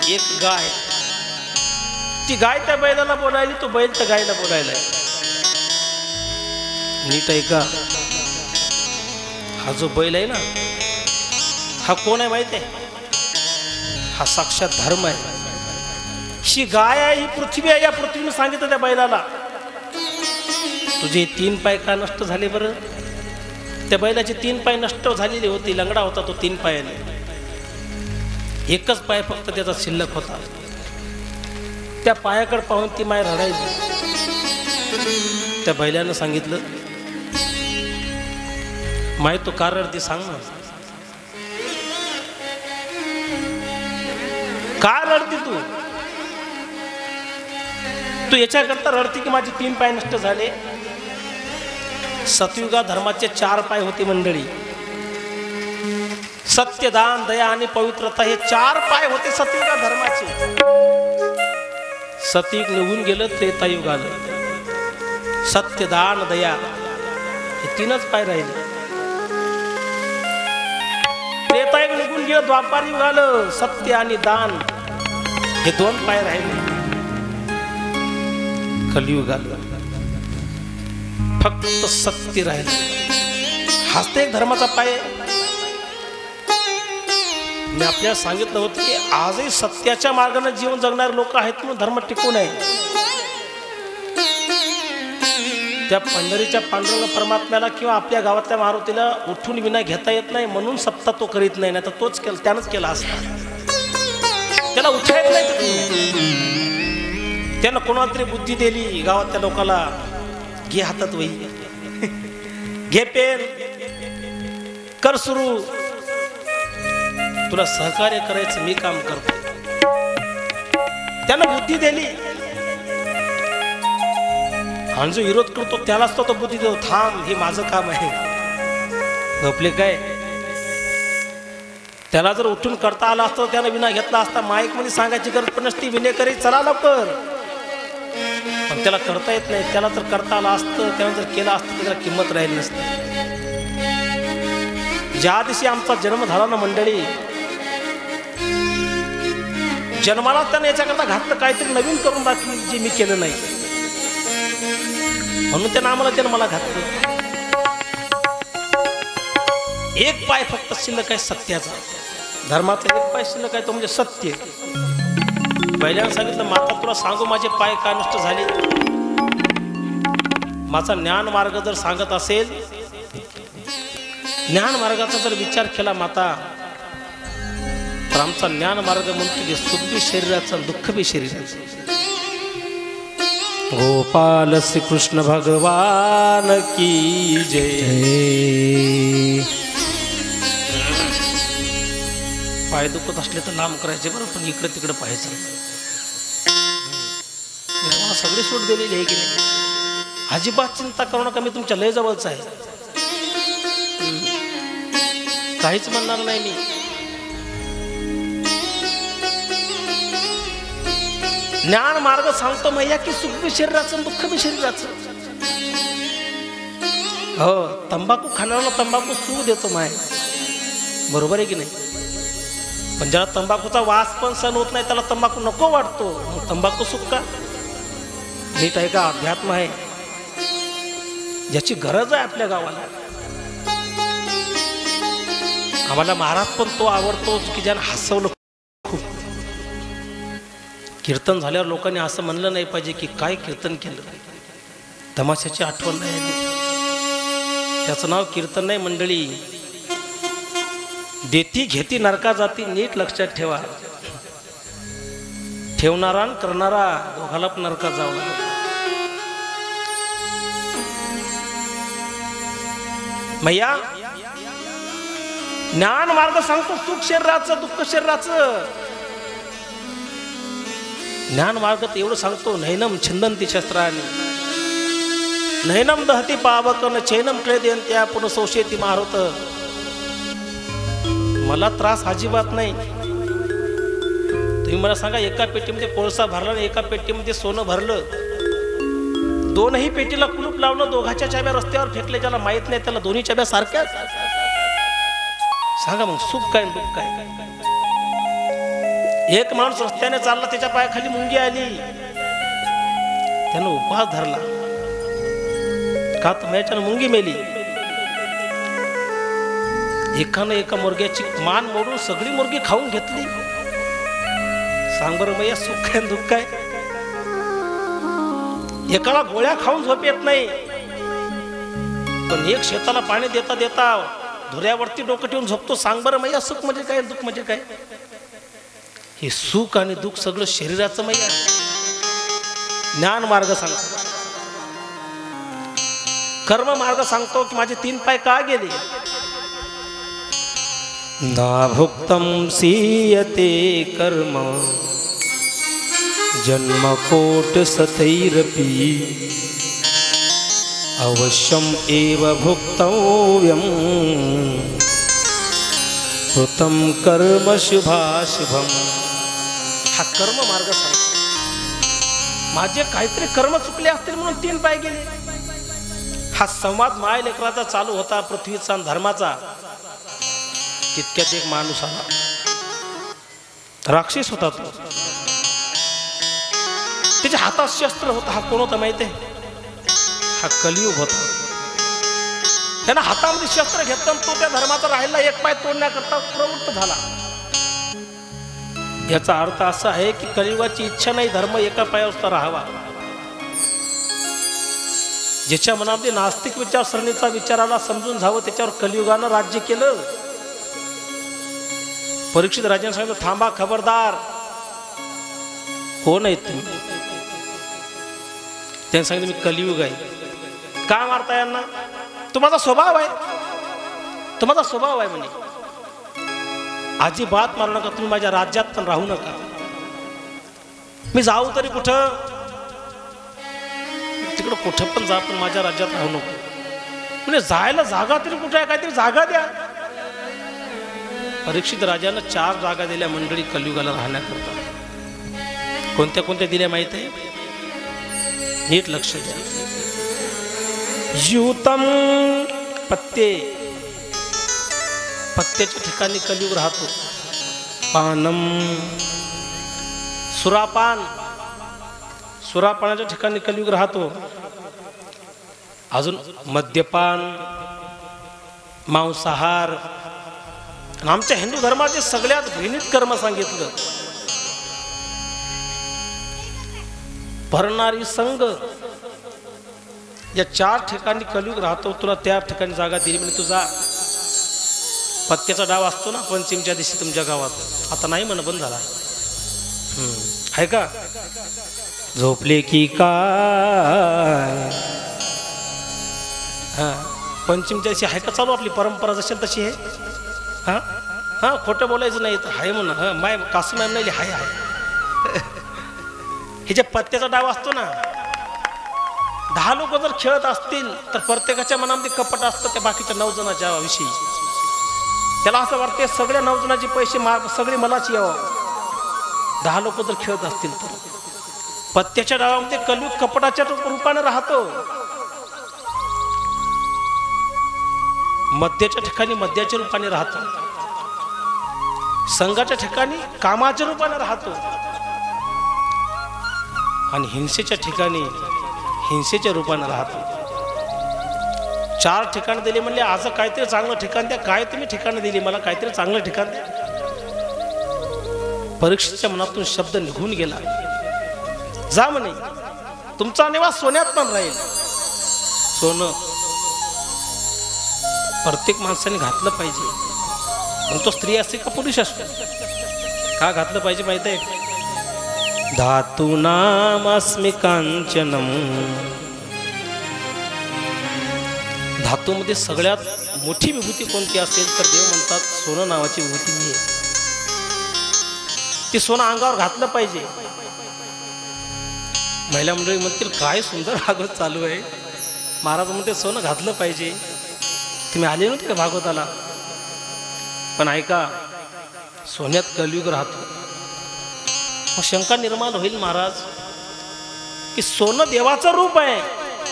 Speaker 4: एक गाय. ती गाय त्या बैलाला बोलायली, तो बैल त्या गायला बोलायला. नीट ऐका, हा जो बैल आहे ना, हा कोण आहे माहिती आहे? हा साक्षात धर्म आहे. ही गाय आहे, ही पृथ्वी आहे. या पृथ्वीने सांगितलं त्या बैलाला, तुझे 3 पाय का नष्ट झाले बरं? त्या बैलाचे 3 पाय नष्ट झालेले होते. लंगडा होता तो 3 पायाने. एकच पाय फक्त त्याचा शिल्लक होता. त्या पायाकडे पाहून ती माय रडायली. त्या बैलानं सांगितलं, माय तो का रडती सांग ना, का रडती तू? तू याच्याकरता रडती की माझे 3 पाय नष्ट झाले? सतयुगा धर्माचे 4 पाय होते मंडळी. सत्य, दान, दया आणि पवित्रता हे 4 पाय होते सतयुगा धर्माचे. सतयुग निघून गेलं, त्रेतायुग आलं. सत्य, दान, दया हे 3च पाय राहिले. त्रेतायुग निघून गेलं, द्वापार युग आलं. सत्य आणि दान हे 2 पाय राहिले. कलियुग आलं, फक्त सत्य राहिलं. हाच तर एक धर्माचा पाय आहे. मी आपल्याला सांगितलं होतं की आजही सत्याच्या मार्गाने जीवन जगणारे लोक आहेत म्हणून धर्म टिकून आहे. त्या पंढरीच्या पांडुरंग परमात्म्याला किंवा आपल्या गावातल्या मारुतीला उठून विना घेता येत नाही म्हणून सप्ता तो करीत नाही. तर तोच केला, त्यानंच केला असता. त्याला उठा येत नाही. त्यानं कोणाला तरी बुद्धी दिली गावातल्या लोकाला, घे हातात वही, घे पेन, कर सुरू, तुला सहकार्य करायचं मी काम करतो. त्यानं बुद्धी दिली आणि जो विरोध करतो त्यालाच तो बुद्धी देतो, थांब हे माझं काम आहे. झोपले काय? त्याला जर उठून करता आला असतं त्यानं विना घेतला असता. माईक मध्ये सांगायची गरज पण नसती, विनेकरी चला लवकर. पण त्याला करता येत नाही. त्याला जर करता आलं असतं, त्यानं जर केलं असतं त्याला किंमत राहिली नसती. ज्या दिवशी आमचा जन्म झाला ना मंडळी, जन्माला त्याने याच्याकरता घातलं काहीतरी नवीन करून दाखवली जे मी केलं नाही, म्हणून त्यानं आम्हाला जन्माला घातलं. एक पाय फक्त शिल्लक आहे सत्याचा, धर्माचा एक पाय शिल्लक आहे तो म्हणजे सत्य. पहिल्यानं सांगितलं, माता तुला सांगू माझे पाय का नष्ट झाले. माझा ज्ञान मार्ग जर सांगत असेल, ज्ञान मार्गाचा जर विचार केला माता, तर आमचा ज्ञान मार्ग म्हणतो की सुख बी शरीराचं दुःख बी शरीराचं. गोपाल श्री कृष्ण भगवान की जय. पाय दुखत असले तर लांब करायचे बरं, पण इकडे तिकडे पाहायचं. मला सगळे सूट दिलेली आहे की नाही. अजिबात चिंता करू नका, मी तुमच्या लय जवळचा आहे, काहीच म्हणणार नाही मी. ज्ञान मार्ग सांगतो मैया की सुख बी शरीराचं दुःख बी शरीराचं. हो, तंबाखू खाणाऱ्याला तंबाखू सुख देतो माय, बरोबर आहे की नाही. पण ज्याला तंबाखूचा वास पण सहन होत नाही त्याला तंबाखू नको वाटतो, मग तंबाखू सुख का? नीट आहे का? अध्यात्म आहे ज्याची गरज आहे आपल्या गावाला. आम्हाला महाराज पण तो आवडतो की ज्यानं हसवलं खूप. कीर्तन झाल्यावर लोकांनी असं म्हणलं नाही पाहिजे की काय कीर्तन केलं, तमाशाची आठवण नाही आली. त्याचं नाव कीर्तन नाही मंडळी. देती घेती नरका जाती, नीट लक्षात ठेवा. ठेवणारा आणि करणारा दोघाला पण नरका जावं लागेल. मैया ज्ञान मार्ग सांगतो सुख शरीराचं दुःख शरीराचं. ज्ञान मार्ग एवढं सांगतो, नैनम छिंदंती शस्त्राने, नैनम दहती पावकन, चैनम क्लेदयंत्या पुनः संशयती मारुत. मला त्रास अजिबात नाही. तुम्ही मला सांगा, एका पेटीमध्ये कोळसा भरला आणि एका पेटीमध्ये सोनं भरलं, दोनही पेटीला कुलूप लावलं, दोघाच्या चाब्या रस्त्यावर फेकले, ज्याला माहित नाही त्याला दोन्ही चाब्या सारख्याच. सांगा मग सुख काय दुःख काय? एक माणूस रस्त्याने चालला, त्याच्या पायाखाली मुंगी आली, त्यानं उपवास धरला का तर याच्यानं मुंगी मेली. एकानं एका मुर्ग्याची मान मोडून सगळी मुर्गी खाऊन घेतली. सांग बरं मैया सुख काय दुःख काय? एकाला गोळ्या खाऊन झोप येत नाही, पण एक शेताला पाणी देता देता धुऱ्यावरती डोकं ठेवून झोपतो. सांग बरं मैया सुख म्हणजे काय दुःख म्हणजे काय? हे सुख आणि दुःख सगळं शरीराचं मैया. ज्ञान मार्ग सांगतो, कर्म मार्ग सांगतो की माझे 3 पाय का गेले. ना भुक्तम सीयते कर्म जन्म कोट सतैरपि, अवश्यम एव भुक्तव्यम कृतं कर्म शुभाशुभम. हा कर्म मार्ग सांगतो. माझे काहीतरी कर्म चुकले असतील म्हणून 3 पाय गेले. हा संवाद माय लेकराचा चालू होता, पृथ्वीचा आणि धर्माचा. तितक्यात एक माणूस आला, राक्षस होता तो. त्याच्या हातात शस्त्र होता. हा कोण होता माहिती आहे? हा कलियुग होता. त्यानं हातामध्ये शस्त्र घेतलं, तो त्या धर्माचा राहिला एक पाय तोडण्याकरता प्रवृत्त झाला. याचा अर्थ असा आहे की कलियुगाची इच्छा नाही धर्म एका पायावर राहावा. ज्याच्या मनामध्ये नास्तिक विचारसरणीचा विचाराला समजून जावं, त्याच्यावर कलियुगानं राज्य केलं. परीक्षित राजाने सांगितलं, थांबा, खबरदार, कोण आहेत तुम्ही? त्याने सांगितलं, मी कलियुग आहे. का मारता यांना? तो माझा स्वभाव आहे. तो माझा स्वभाव आहे म्हणे, अजिबात मारू नका तुम्ही, माझ्या राज्यात पण राहू नका, मी जाऊ तरी कुठं, तिकडं कुठं पण जा पण माझ्या राज्यात राहू नको. म्हणजे जायला जागा तरी कुठे आहे, काहीतरी जागा द्या. परीक्षित राजानं 4 जागा दिल्या मंडळी कलियुगाला राहण्याकरता. कोणत्या कोणत्या दिल्या माहित आहे? नीट लक्ष द्या. युतम पत्ते, पत्त्याच्या ठिकाणी कलियुग राहतो. पानम सुरापान, सुरापानाच्या ठिकाणी कलियुग राहतो. अजून मद्यपान, मांसाहार. आमच्या हिंदू धर्माचे सगळ्यात घृणित कर्म सांगितलं, भरणारी संघ. या 4 ठिकाणी कलियुग राहतो, तुला त्या ठिकाणी जागा दिली म्हणजे तुझा पत्त्याचा डाव असतो ना पंचमीच्या दिवशी तुमच्या गावात, आता नाही म्हणा, बंद झाला आहे का? झोपले की काय, हा पंचमीच्या दिवशी आहे का चालू आपली परंपरा जशी तशी आहे. हा हा खोटं बोलायचं नाही तर आहे म्हणा. हा माय कासू मॅम नाही हाय हाय. हे जे पत्त्याचा डाव असतो ना, 10 लोक जर खेळत असतील तर प्रत्येकाच्या मनामध्ये कपट असतं त्या बाकीच्या 9 जणांच्या विषयी. त्याला असं वाटते सगळ्या 9 जणांचे पैसे सगळे मलाच यावं. 10 लोक जर खेळत असतील तर पत्त्याच्या डावामध्ये कलियुग कपटाच्या रूपाने राहतो. मद्याच्या ठिकाणी मद्याच्या रूपाने राहतो, संघाच्या ठिकाणी कामाच्या रूपाने राहतो, आणि हिंसेच्या ठिकाणी हिंसेच्या रूपाने राहतो. 4 ठिकाण दिले म्हणले, आज काहीतरी चांगलं ठिकाण द्या. काय तुम्ही ठिकाणं दिली मला, काहीतरी चांगलं ठिकाण द्या. परीक्षेच्या मनातून शब्द निघून गेला, जा म्हणे तुमचा निवास सोन्यात पण राहील. सोनं प्रत्येक माणसाने घातलं पाहिजे, मग तो स्त्री असते का पुरुष असतो. का घातलं पाहिजे माहित आहे? धातूनामस्मि कांचनम. धातूमध्ये सगळ्यात मोठी विभूती कोणती असेल तर देव म्हणतात सोनं नावाची विभूती मी आहे. ती सोनं अंगावर घातलं पाहिजे. महिला मंडळी म्हणतील काय सुंदर भागवत चालू आहे, महाराज म्हणते सोनं घातलं पाहिजे. तुम्ही आले नव्हते का भागवताला? पण ऐका, सोन्यात कलियुग राहतो. मग शंका निर्माण होईल महाराज की सोनं देवाचं रूप आहे,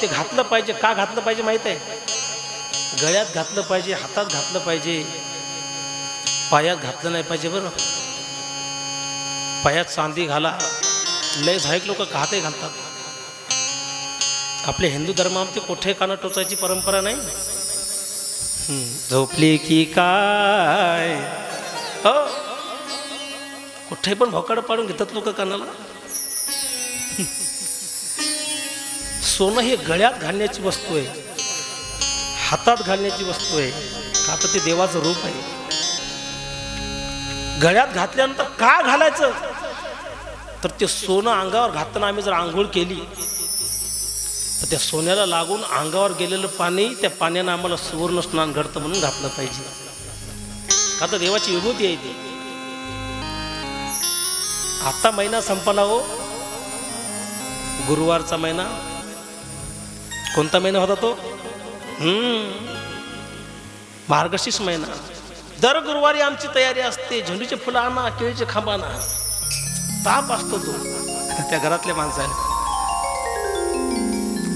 Speaker 4: ते घातलं पाहिजे. का घातलं पाहिजे माहित आहे? गळ्यात घातलं पाहिजे, हातात घातलं पाहिजे, पायात घातलं नाही पाहिजे. बरं, पायात चांदी घाला, लय झाईक लोक काहातही घालतात. आपल्या हिंदू धर्मामध्ये कोठे कानं टोचायची परंपरा नाही. झोपली की काय, हो कुठे पण भोकाड पाडून घेतात लोक कानाला. सोनं हे गळ्यात घालण्याची वस्तू आहे, हातात घालण्याची वस्तू आहे. का तर ते देवाचं रूप आहे. गळ्यात घातल्यानंतर का घालायचं तर ते सोनं अंगावर घालताना आम्ही जर आंघोळ केली तर त्या सोन्याला लागून अंगावर गेलेलं पाणी, त्या पाण्यानं आम्हाला सुवर्ण स्नान घडतं म्हणून घातलं पाहिजे. का तर देवाची विभूती आहे ती. आता महिना संपला हो, गुरुवारचा महिना. कोणता महिना होता तो? मार्गशीर्ष महिना. दर गुरुवारी आमची तयारी असते. झेंडूचे फुलं आणा, केळीचे खांब आणा. ताप असतो तो त्या घरातल्या माणसाला.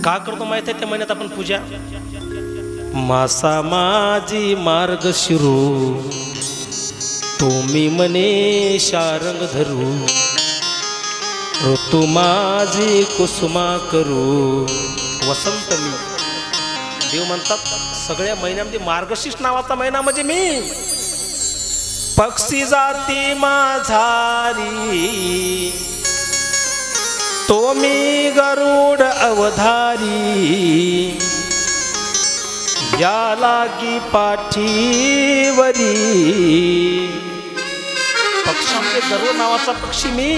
Speaker 4: का करतो माहित आहे त्या महिन्यात आपण पूजा? मासा माझी मार्गशिरू, तुम्ही मने शारंग धरू, ऋतू माझी कुसुमा करू वसंत मी. देव म्हणतात सगळ्या महिन्यामध्ये मार्गशीर्ष नावाचा महिना म्हणजे मी. पक्षी जाती माझारी, तो मी गरुड अवधारी, या लागी पाठीवरी. पक्षांचे गरुड नावाचा पक्षी मी.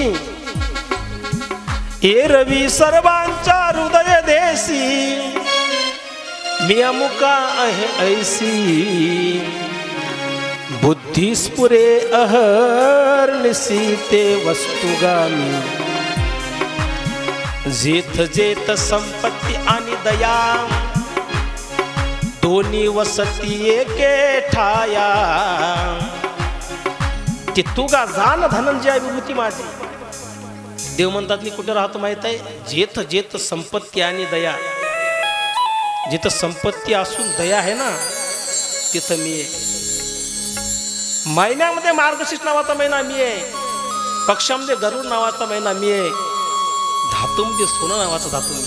Speaker 4: एरवी सर्वांच्या हृदय देशी, मी अमुका आहे ऐसी बुद्धी स्फुरे अहर्निशी ते वस्तुगामी जेथ जेथ संपत्ती आणि दया दोन्ही वसती एके ठाया ते तुगा जाण धनंजय विभूती माझी. देव म्हणतात मी कुठे राहतो माहित आहे? जेथ जेथ संपत्ती आणि दया. जिथं संपत्ती असून दया आहे ना तिथं मी आहे. महिन्यामध्ये मार्गशीर्ष नावाचा महिना मी आहे. पक्षामध्ये गरुड नावाचा महिना मी आहे. धातूमध्ये सोनं नावाचा धातू मी.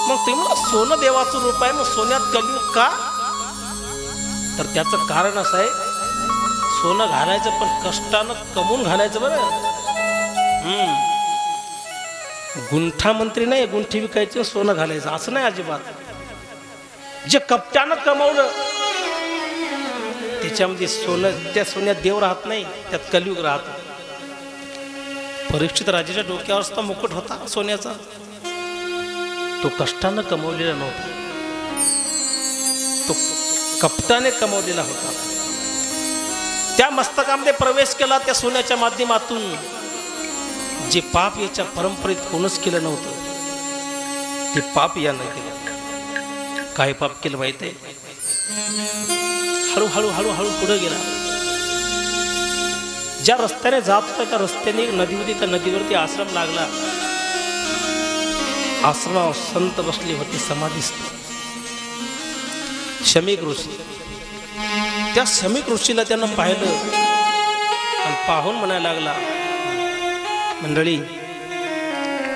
Speaker 4: मग तुम्ही मला सोनं देवाचं रूप आहे, मग सोन्यात कलियुग का? तर त्याचं कारण असं आहे, सोनं घालायचं पण कष्टानं कमवून घालायचं बरं. गुंठा मंत्री नाही, गुंठी विकायचं सोनं घालायचं असं नाही अजिबात. जे कपट्यानं कमवलं त्याच्यामध्ये सोनं, त्या सोन्यात देव राहत नाही, त्यात कलियुग राहत. परीक्षित राजाच्या डोक्यावर असता मुकुट होता सोन्याचा, तो कष्टानं कमवलेला नव्हता, तो कपटाने कमवलेला होता. त्या मस्तकामध्ये प्रवेश केला त्या सोन्याच्या माध्यमातून. जे पाप याच्या परंपरेत कोणच केलं नव्हतं ते पाप यानं केलं. काय पाप केलं माहित आहे? हळूहळू हळूहळू पुढे गेला. ज्या रस्त्याने जात होता त्या रस्त्याने एक नदी होती, त्या नदीवरती आश्रम लागला. आश्रमावर संत बसले होते समाधीस्थ, शमीक ऋषी. त्या शमीक ऋषीला त्यानं पाहिलं आणि पाहून म्हणायला लागला, मंडळी,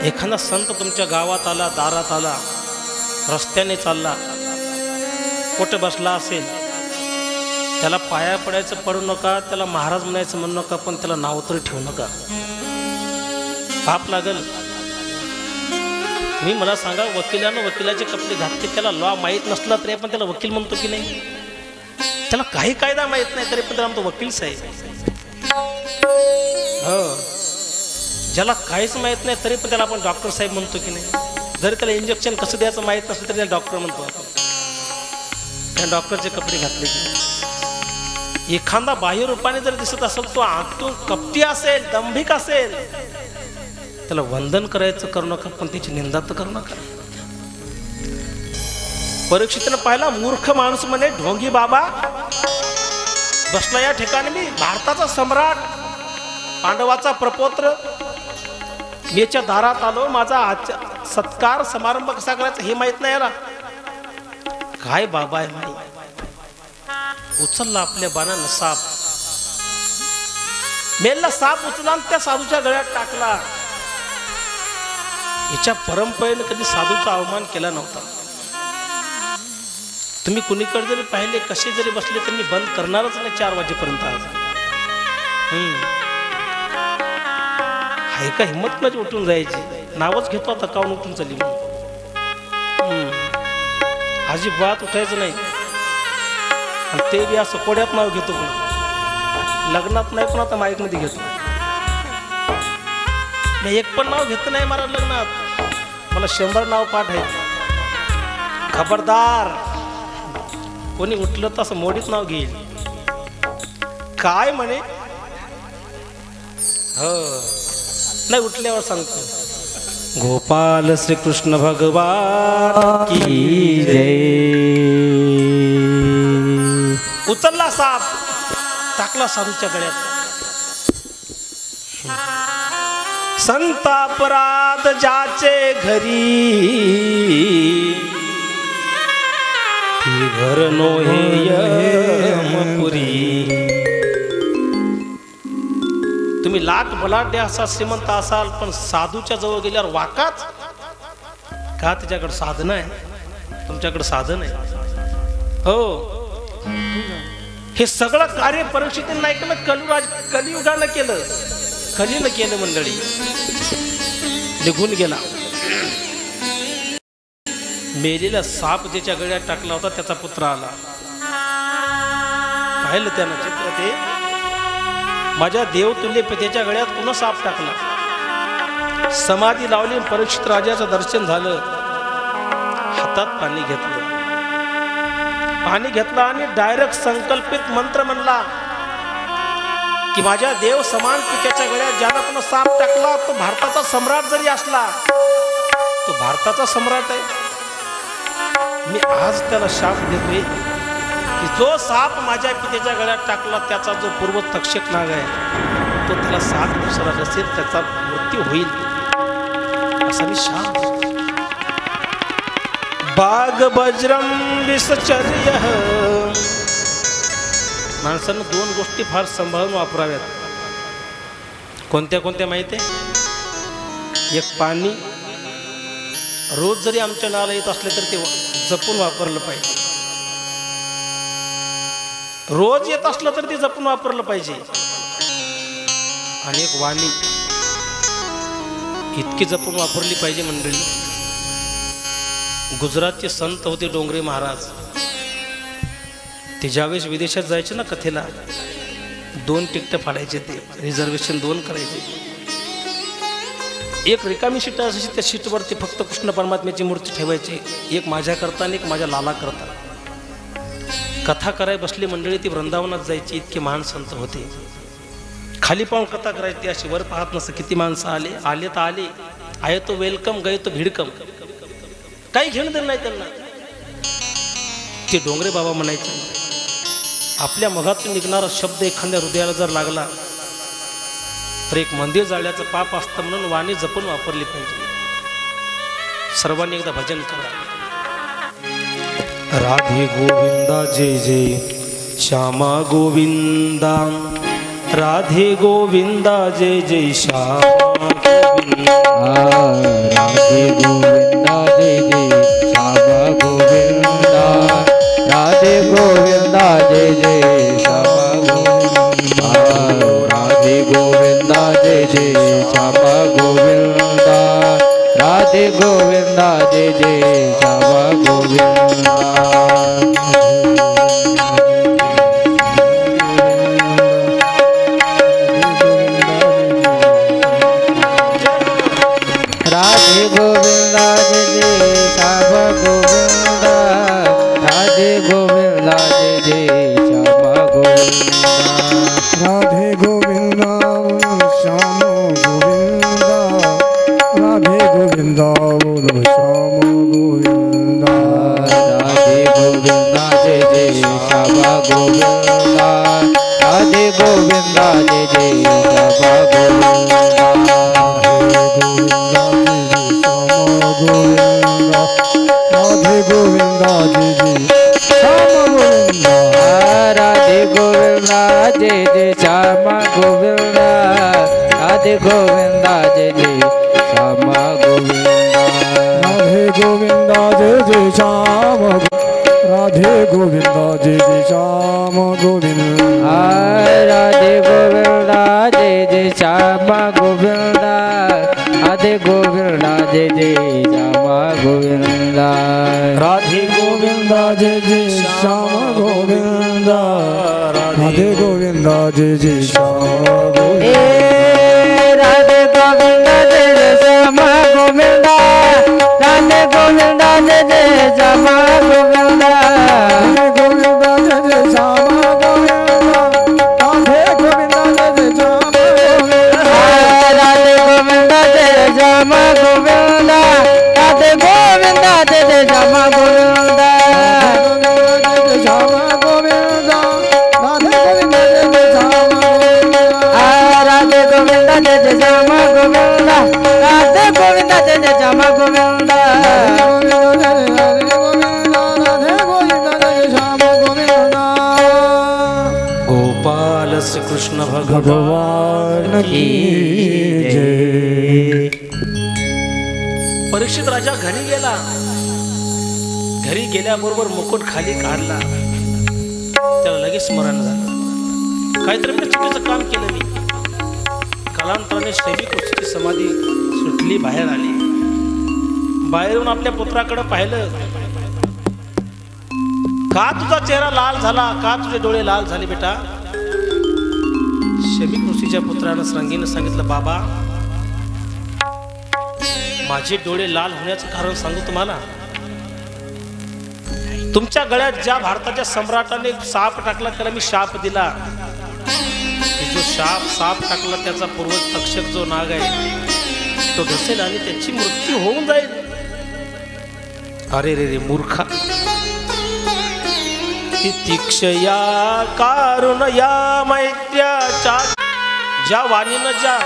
Speaker 4: एखादा संत तुमच्या गावात आला, दारात आला, रस्त्याने चालला, कुठे बसला असेल, त्याला पाया पडायचं पडू नका, त्याला महाराज म्हणायचं म्हणू नका, पण त्याला नाव तरी ठेवू नका, पाप लागल. मी मला सांगा, वकिलानं वकिलाचे कपडे घातले, त्याला लॉ माहीत नसला तरी आपण त्याला वकील म्हणतो की नाही? त्याला काही कायदा माहीत नाही तरी पण त्याला म्हणतो वकील साहेब. हो, ज्याला काहीच माहीत नाही तरी पण त्याला आपण डॉक्टर साहेब म्हणतो की नाही? जरी त्याला इंजेक्शन कसं द्यायचं माहीत नसलं तरी त्याला डॉक्टर म्हणतो आपण. त्या डॉक्टरचे कपडे घातले की एखादा बाह्य रूपाने जर दिसत असेल, तो आतून कपटी असेल, दंभिक असेल, त्याला वंदन करायचं करू नका, पण त्याची निंदा तर करू नका. परीक्षितनं पाहिला, मूर्ख माणूस म्हणे, ढोंगी बाबा बसला या ठिकाणी. मी भारताचा सम्राट, पांडवाचा प्रपौत्र, मी याच्या दारात आलो, माझा सत्कार समारंभ कसा करायचा हे माहित नाही याला. काय बाबा आहे माहिती? उचलला आपल्या बाणानं साप, मेलला साप उचला त्या साधूच्या गळ्यात टाकला. याच्या परंपरेने कधी साधूचा अवमान केला नव्हता. तुम्ही कुणीकडे जरी पाहिले, कसे जरी बसले, त्यांनी बंद करणारच नाही 4 वाजेपर्यंत. आज आहे का हिंमत माझी उठून जायची? नावच घेतो आता काऊन उठून चालली. अजिबात उठायचं नाही. आणि ते बी असं कोड्यात नाव घेतो, पण लग्नात नाही, पण आता माईकमध्ये घेतो. मी एक पण नाव घेत नाही मला लग्नात. मला 100 नाव पाठ आहे. खबरदार, कोणी उठलं तर असं मोडीत नाव घेईल. काय म्हणे? हो, नाही उठल्यावर सांगतो. गोपाल श्री कृष्ण भगवान की जय. उचलला साप, टाकला साधूच्या गळ्यात. संतापराध ज्याचे घरी, ती घर नोहे यमपुरी. तुम्ही लाख बलाढ्य असा श्रीमंत असाल, पण साधूच्या जवळ गेल्यावर वाकाच का? त्याच्याकडे साधन आहे, तुमच्याकडे साधन आहे. हो, हे सगळं कार्य परीक्षितीने नाही केलं, कलियुगानं केलं, कलीनं केलं. मंडळी, निघून गेला. मेलेला साप ज्याच्या गळ्यात टाकला होता त्याचा पुत्र आला. पाहिलं त्यानं चित्र ते, माझ्या देवतुल्य पित्याच्या गळ्यात पुन्हा साप टाकला. समाधी लावली, परीक्षित राजाचं दर्शन झालं. हातात पाणी घेतलं. पाणी घेतलं आणि डायरेक्ट संकल्पित मंत्र म्हणला की माझ्या देव समान पित्याच्या गळ्यात ज्यानं पण साप टाकला तो भारताचा सम्राट जरी असला तो भारताचा सम्राट आहे. मी आज त्याला शाप देतोय की जो साप माझ्या पित्याच्या गळ्यात टाकला त्याचा जो पूर्व तक्षक नाग आहे तो त्याला 7 दिवसाला नसेल त्याचा मृत्यू होईल असा मी शाप देतो. बाग बजरम विसचर्य. माणसानं 2 गोष्टी फार सांभाळून वापराव्यात. कोणत्या कोणत्या माहिती आहे? एक पाणी रोज जरी आमच्या नाला येत असले तर ते जपून वापरलं पाहिजे. रोज येत असलं तर ते जपून वापरलं पाहिजे. आणि एक वाणी इतकी जपून वापरली पाहिजे मंडळी. गुजरातचे संत होते डोंगरे महाराज. ते ज्यावेळेस विदेशात जायचे ना कथेला 2 तिकीट फाडायचे. ते रिझर्वेशन 2 करायचे. एक रिकामी सीट असायची त्या सीटवरती फक्त कृष्ण परमात्म्याची मूर्ती ठेवायची. एक माझ्याकरता आणि एक माझ्या लाला करता. कथा कराय बसली मंडळी ती वृंदावनात जायची. इतके महान संत होते. खाली पाहून कथा करायची अशी वर पाहत नसतं. किती माणसं आले आले तर आले आहे तो वेलकम गए तो भिडकम. काही घेणं देणं नाही त्यांना. ते डोंगरे बाबा म्हणायचे आपल्या मगातून निघणारा शब्द एखाद्या हृदयाला जर लागला तर एक मंदिर जाळल्याचं पाप असतं. म्हणून वाणी जपून वापरली पाहिजे. सर्वांनी एकदा भजन करा. राधे गोविंदा जय जय श्यामा गोविंदा. राधे गोविंदा जय जय श्यामा गोविंदा.
Speaker 2: राधे गोविंदा जय जय श्यामा गोविंदा. राधे गोविंदा जय जय श्यामा गोविंदा. राधे गोविंदा जय जय श्यामा गोविंदा. राधे गोविंदा जय जय श्यामा गोविंदा. राधे गोविंदा जय जय श्यामा गोविंदा. राधे गोविंदा जय जय श्यामा गोविंदा.
Speaker 3: राधे गोविंदा श्याम गोविंदा. राधे गोविंदा बोलो श्याम गोविंदा.
Speaker 2: राधे गोविंदा जय जय श्यामा गोविंदा. राधे गोविंदा जय जय श्यामा गोविंदा.
Speaker 3: राधे गोविंदा जय जय श्याम गोविंदा.
Speaker 2: राधे गोविंदा जय जय श्यामा गोविंदा. राधे गोविंदा जय जय श्यामा गोविंदा.
Speaker 3: राधे गोविंदा जय जय श्याम. राधे गोविंदा जय जय श्याम गोविंदा.
Speaker 2: राधे गोविंदा जय जय श्यामा गोविंदा. राधे गोविंदा जय जय श्यामा गोविंदा.
Speaker 3: राधे गोविंदा जय जय श्याम गोविंदा. राधे गोविंदा जय जय श्याम गोविंदा.
Speaker 2: राधे गोविंदा जय जय श्यामा गोविंदा. राधे गोविंदा जय जय श्यामा गोविंदा.
Speaker 3: राधे गोविंदा जय जय श्याम गोविंदा. राधे गोविंदा जय जय श्याम गोविंदा.
Speaker 2: राधे गोविंदा जय जय श्यामा गोविंदा. राधे गोविंदा जय जय श्यामा गोविंदा.
Speaker 3: राधे गोविंदा जय जय श्याम गोविंदा.
Speaker 2: राधे गोविंदा जय जय श्यामा गोविंदा.
Speaker 4: गोपाल श्री कृष्ण
Speaker 3: भगवान की जय.
Speaker 4: परीक्षित राजा घरी गेला. घरी गेल्याबरोबर मुकुट खाली काढला. त्याला लगेच स्मरण झालं काहीतरी मी चुकीचं काम केलं. मी कालांतराने शैविक समाधी सुटली, बाहेर आली. बाहेरून आपल्या पुत्राकडे पाहिलं. का तुझा चेहरा लाल झाला, का तुझे डोळे लाल झाले बेटा? शमीक ऋषीच्या पुत्रानं संगीनं सांगितलं, बाबा माझे डोळे लाल होण्याचं कारण सांगू तुम्हाला. तुमच्या गळ्यात ज्या भारताच्या सम्राटाने साप टाकला त्याला मी शाप दिला, जो साप टाकला त्याचा पूर्वज तक्षक जो नाग आहे तो ढसेल आणि त्याची मृत्यू होऊन जाईल. अरे रे रे मूर्खा, तितिक्षया कारुण या मैत्र्याच्या, ज्या वाणीनं ज्या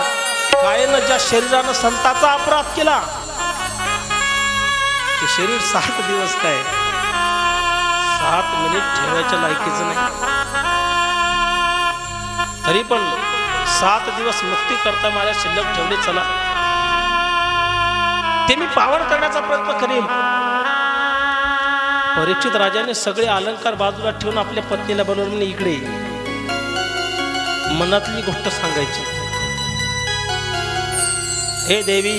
Speaker 4: कायेनं ज्या शरीरानं संताचा अपराध केला ते शरीर 7 दिवस काय 7 मिनिट ठेवायच्या लायकीचं नाही. तरी पण 7 दिवस मुक्ती करता माझ्या शिल्लक ठेवले, चला ते मी पावन करण्याचा प्रयत्न करेल. परीक्षित राजाने सगळे अलंकार बाजूला ठेवून आपल्या पत्नीला बोलवून इकडे मनातली गोष्ट सांगायची. हे देवी,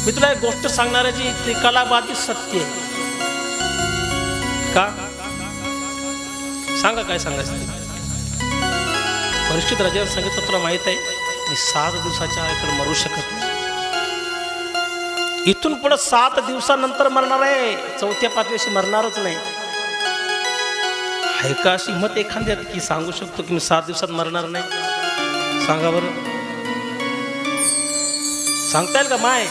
Speaker 4: मी तुला एक गोष्ट सांगणाऱ्याची त्रिकालाबाधित सत्य आहे का? सांगा काय सांगायचं. परीक्षित राजाने सांगितलं तुला माहित आहे मी 7 दिवसाच्या आईकडे मरू शकत नाही. इथून पुढे 7 दिवसानंतर मरणार आहे, 4थ्या-5व्या दिवशी मरणारच नाही. आहे का अशी हिंमत एखाद्यात की सांगू शकतो की मी 7 दिवसात मरणार नाही? सांगा बरं, सांगता येईल का माय?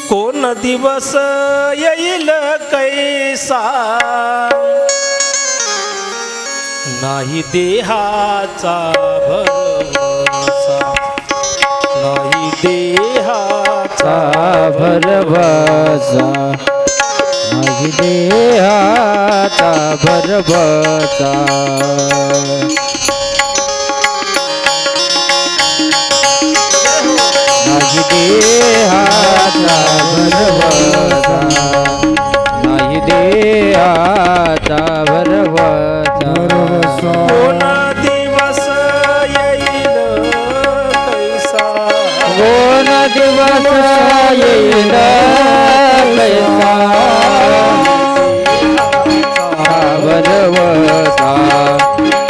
Speaker 4: कोण दिवस येईल कैसा, नाही देहाचा भरवसा, नाही देहाचा
Speaker 3: भरवसा, नाही देहाचा भरवसा. नाही देहाचा भरवसा, नाही देहाचा भरवसा.
Speaker 4: कोण दिवस येईल कैसा,
Speaker 3: कोण दिवस येईल कैसा, भरवसा,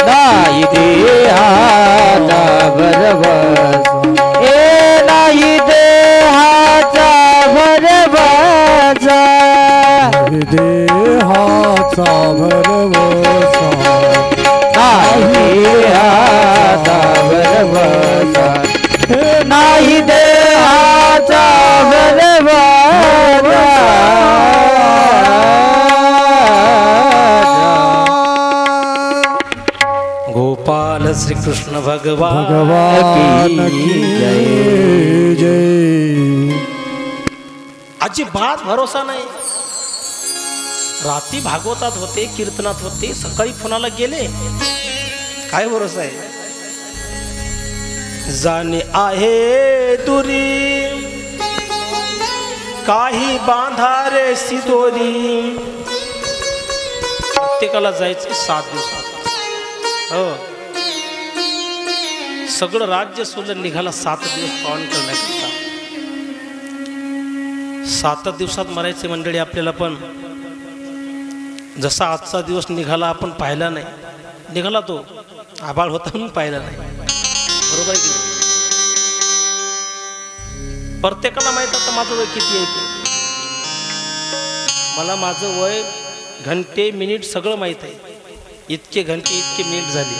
Speaker 3: नाही देहाचा भरवसा. नाही देहाचा भरवसा, देहाचा भरवसा, नाही देहाचा भरवसा, नाही देहाचा भरवसा.
Speaker 4: गोपाल श्री कृष्ण भगवान
Speaker 3: की जय जय.
Speaker 4: अजिबात भरोसा नाही. रात्री भागवतात होते, कीर्तनात होते, सकाळी पुण्याला गेले, काय भरोसा आहे? जाणे आहे दुरी काही बांधारे सिदोरी. प्रत्येकाला जायचं 7 दिवसात. हो, सगळं राज्य सोडून निघाला 7 दिवस पावन करण्याकरता. 7 दिवसात मरायचे मंडळी आपल्याला. पण जसा आजचा दिवस निघाला आपण पाहिला नाही. निघाला तो आभाळ होता म्हणून पाहिला नाही. बरोबर आहे की नाही? प्रत्येकाला माहित आता माझं वय किती आहे ते. मला माझं वय घंटे मिनिट सगळं माहित आहे. इतके घंटे इतके मिनिट झाले.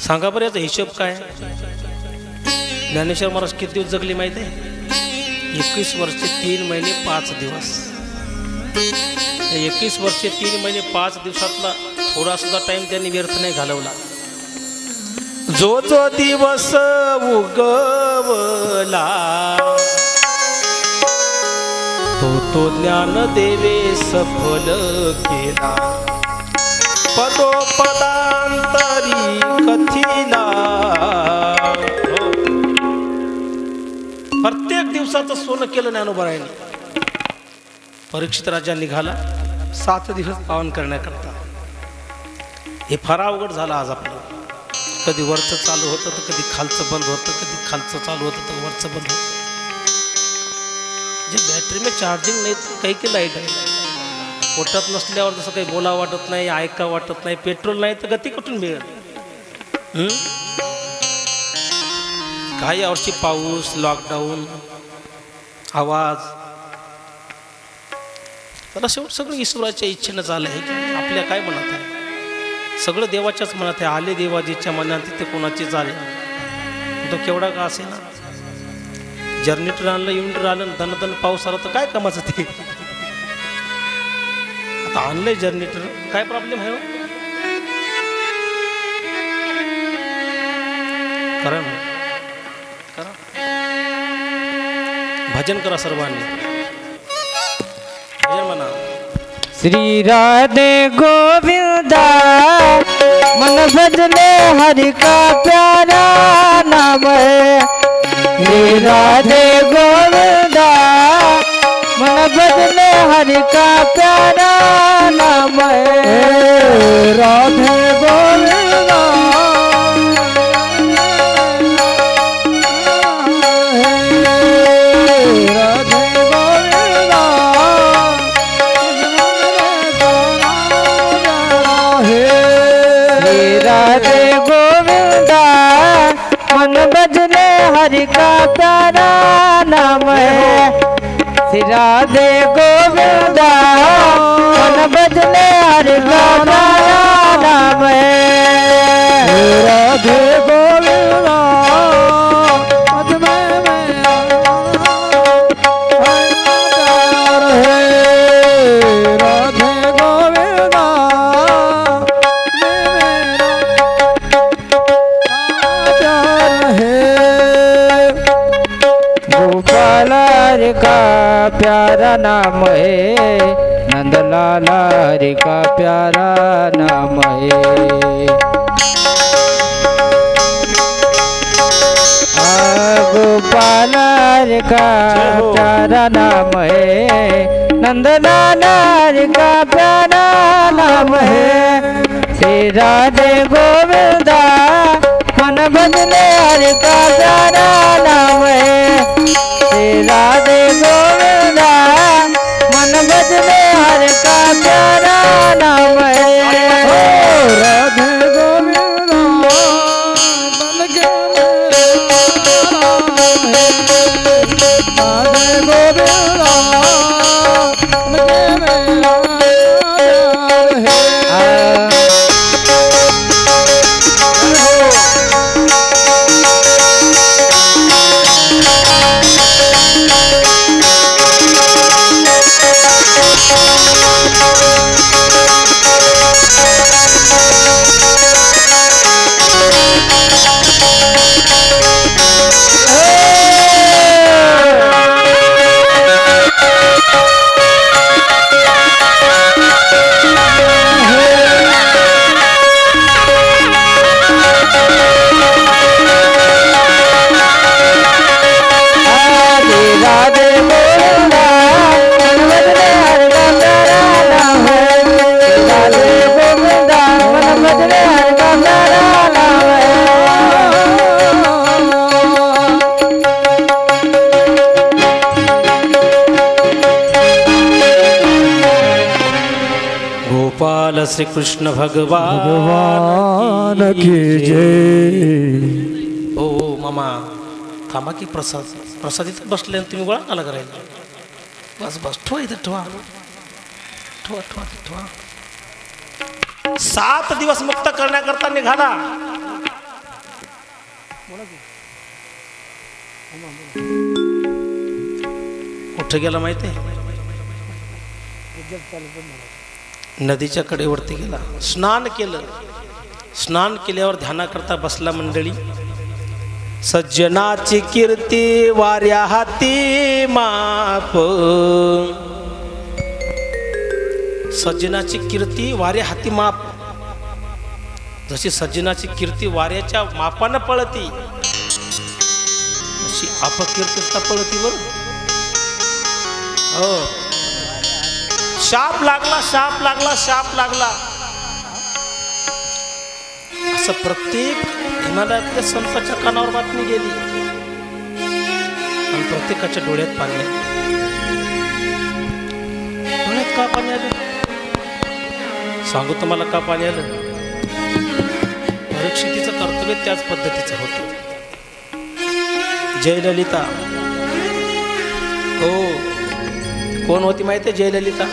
Speaker 4: सांगा बरं याचा हिशोब काय? ज्ञानेश्वर महाराज किती दिवस जगले माहित आहे? 21 वर्षे 3 महिने 5 दिवस. 21 वर्षे 3 महिने 5 दिवसातला थोडा सुद्धा टाइम त्यांनी व्यर्थ नाही घालवला. जो जो दिवस उगवला तो तो ज्ञान देवे सफल केला. पदोपदांतरी कथिला. प्रत्येक दिवसाचं सोनं केलं ज्ञानोबारायांनी. परीक्षित राजा निघाला 7 दिवस पावन करण्याकरता. हे फार अवघड झालं आज आपलं. कधी वरचं चालू होतं तर कधी खालचं बंद होतं, कधी खालचं चालू होतं तर वरचं बंद होतं. जे बॅटरी में चार्जिंग नाही तर काही की लाईट आहे. पोटात नसल्यावर जसं काही बोला वाटत नाही, ऐका वाटत नाही. पेट्रोल नाही तर गती कुठून मिळेल? काही यावर्षी पाऊस, लॉकडाऊन, आवाज तर शेवट सगळं ईश्वराच्या इच्छेनं झालं आहे की आपल्या काय मनात आहे, सगळं देवाच्याच मनात आहे. आले देवाजीच्या मनात तिथे कोणाची झाले तो केवढा का असे ना. जर्नीटर आणलं, युनिटर आलं, दन पाऊस आला तर काय कामाचं ते. आता आणलंय जर्नीटर, काय प्रॉब्लेम आहे. करा ना, करा भजन करा सर्वांनी, भजन म्हणा.
Speaker 3: श्री राधे गोविंदा मन भजले हरि का प्यारा नाम है. श्री राधे गोविंदा मन भजले हरि का प्यारा नाम है. राधे गोविंदा मन बजले हरि का प्यारा नाम है. श्री राधे गोविंदा मन बजले हरि का प्यारा नाम है. राधे गोविंदा पद में राधे गोविंदा गोपाल हरि का प्यारा नाम है. नंदलाल हरि का प्यारा नाम है. गोपाल हरि का प्यारा नाम है. नंदलाल हरि का प्यारा नाम है. श्री राधे गोविंदा मन भजले हरि का प्यारा नाम है. श्री राधे गोविंदा मन भजले हरि का प्यारा नाम है. राधे गोविंदा मन के राधे गोविंदा
Speaker 4: श्री कृष्ण भगवान
Speaker 3: की जय.
Speaker 4: ओ मामा थांबा की प्रसाद इथं बसले आणि तुम्ही गोळा आला करायला. बस बस ठेवा इथं, ठेवा ठेवा ठेवा ठेवा. 7 दिवस मुक्त करण्याकरता निघाला. कुठे गेला माहिती आहे? नदीच्या कडेवरती गेला, स्नान केलं. स्नान केल्यावर ध्यानाकरता बसला. मंडळी, सज्जनाची कीर्ती वाऱ्या हाती माप. सज्जनाची कीर्ती वाऱ्या हाती माप. जशी सज्जनाची कीर्ती वाऱ्याच्या मापानं पळती अशी अपकीर्तीता पळती बरं. हो, शाप लागला, शाप लागला, शाप लागला. असं प्रत्येक हिमालयातल्या संतांच्या कानावर बातमी गेली आणि प्रत्येकाच्या डोळ्यात पाणी आलं. डोळ्यात का पाणी आलं सांगू तुम्हाला. का पाणी आलं? परीक्षितीचं कर्तव्य त्याच पद्धतीचं होतं. जयललिता, हो कोण होती माहिती आहे? जयललिता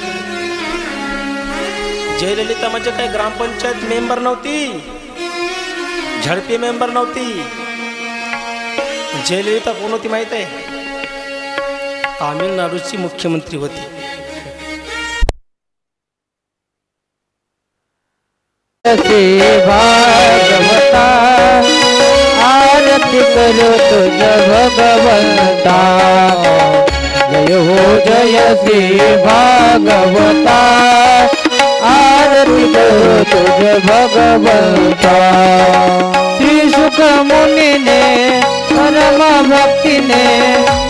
Speaker 4: जयललिता म्हणजे काय ग्रामपंचायत मेंबर नव्हती, झडपी मेंबर नव्हती. जयललिता कोण होती माहित आहे? तामिळनाडूची मुख्यमंत्री होती.
Speaker 3: भागवता आरती करो तुझ भगवंता, जय हो जय श्री भागवता आरती करो तुझ भगवंता. श्री सुख मुनि ने परम भक्ति ने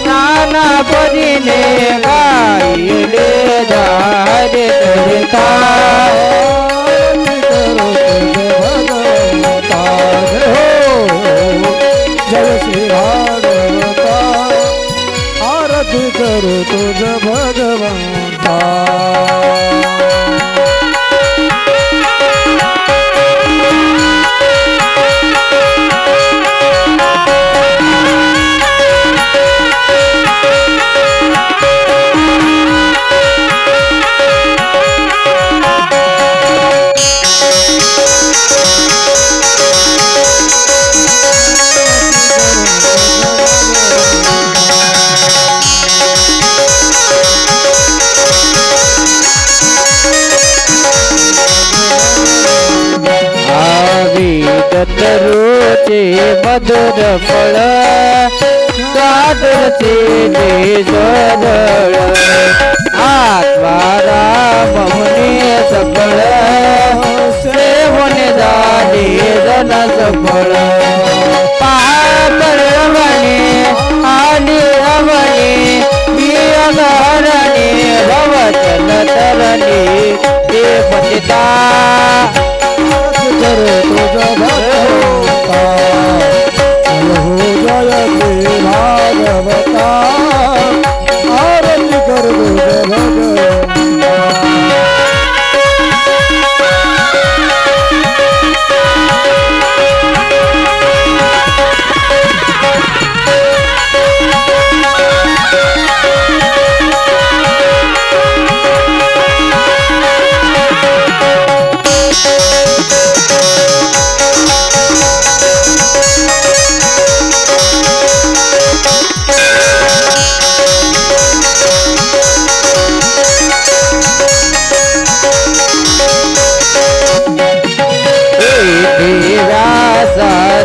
Speaker 3: नाना परी ने गाइले जारे करता, जय श्री भागवता आरती करो तुझ भगवंता. रुचि मधुर फल स्वाद सरल आत्मा राम मुनि सफल सेवन दानी जन सफल. पापरवणे आदि रवणे वियगरणे भवचल तरणी हे पतिता करो तुझ भगवंता, जय हो जय श्री भागवता आरती करो तुझ भगवंता.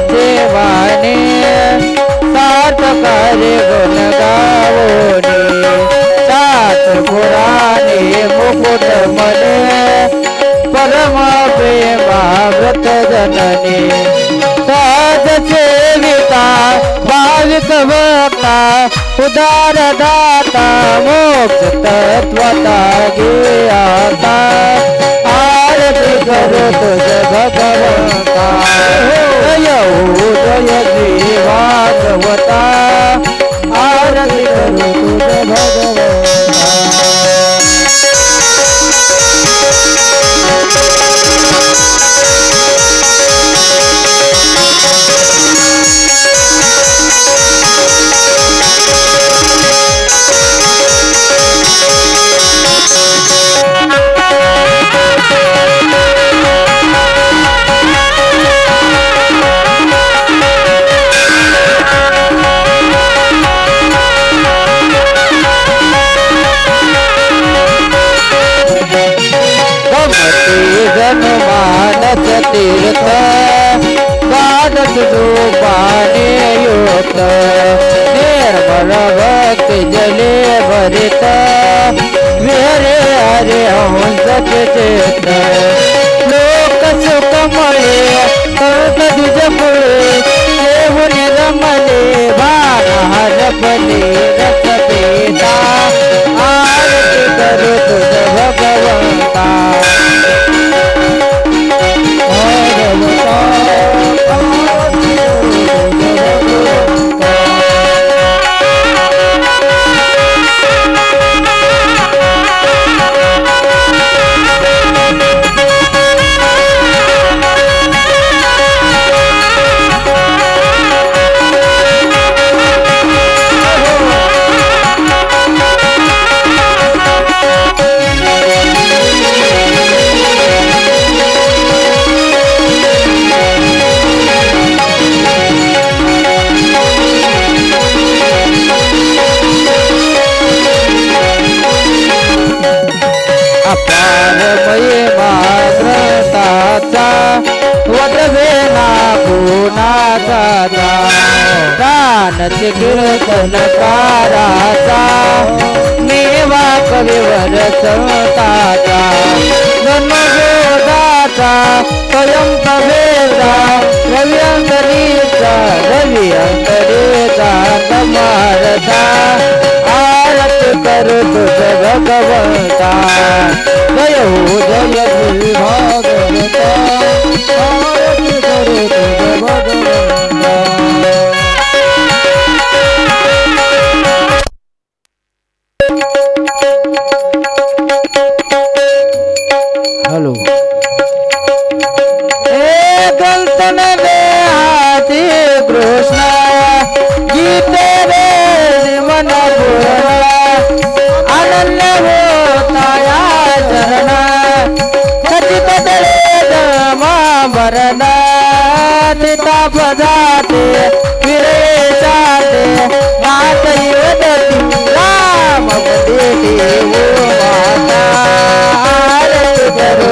Speaker 3: देवाने सात कार्य गुण गावोने सात पुराणे मुकुट मने परम प्रेमाव्रत जननी साध सेविता भाविक भक्ता उदार दाता मोक्ष तत्वता ज्ञाता आरती करो तुझ भगवंता, जय हो जय श्री भागवता आरती करो तुझ भगवंता. मानस तीर्थ द्वादश रूपाने युक्त निर्मल भक्ति जले भरित विहरे हरे हंस चेत लोक सुख मळे कर्त द्विज फुळे देहुनि रमले भार फले रस पेता आरती करो तुझ भगवंता. आरती कीर्तनकाराचा मेवा कविवर संताचा जन्मबोधाचा स्वयं प्रभेदा रवी अंतरीचा समारथा आरती करू तुझ भगवंता जय हो जय श्री भागवता आरती करू तुझ भगवंता हेलो गलतन हाथी कृष्ण गीते रे मन पूर्ण अनन्य होता या चरण खचित मरण चिता पदाते फिरे जाते मात वदती राम वदती वो माता आरती करो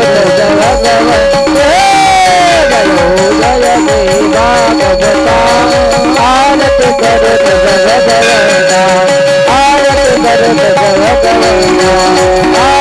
Speaker 3: भगवंत जय जय भागवता आरती करो भगवंता आरती करो भगवंता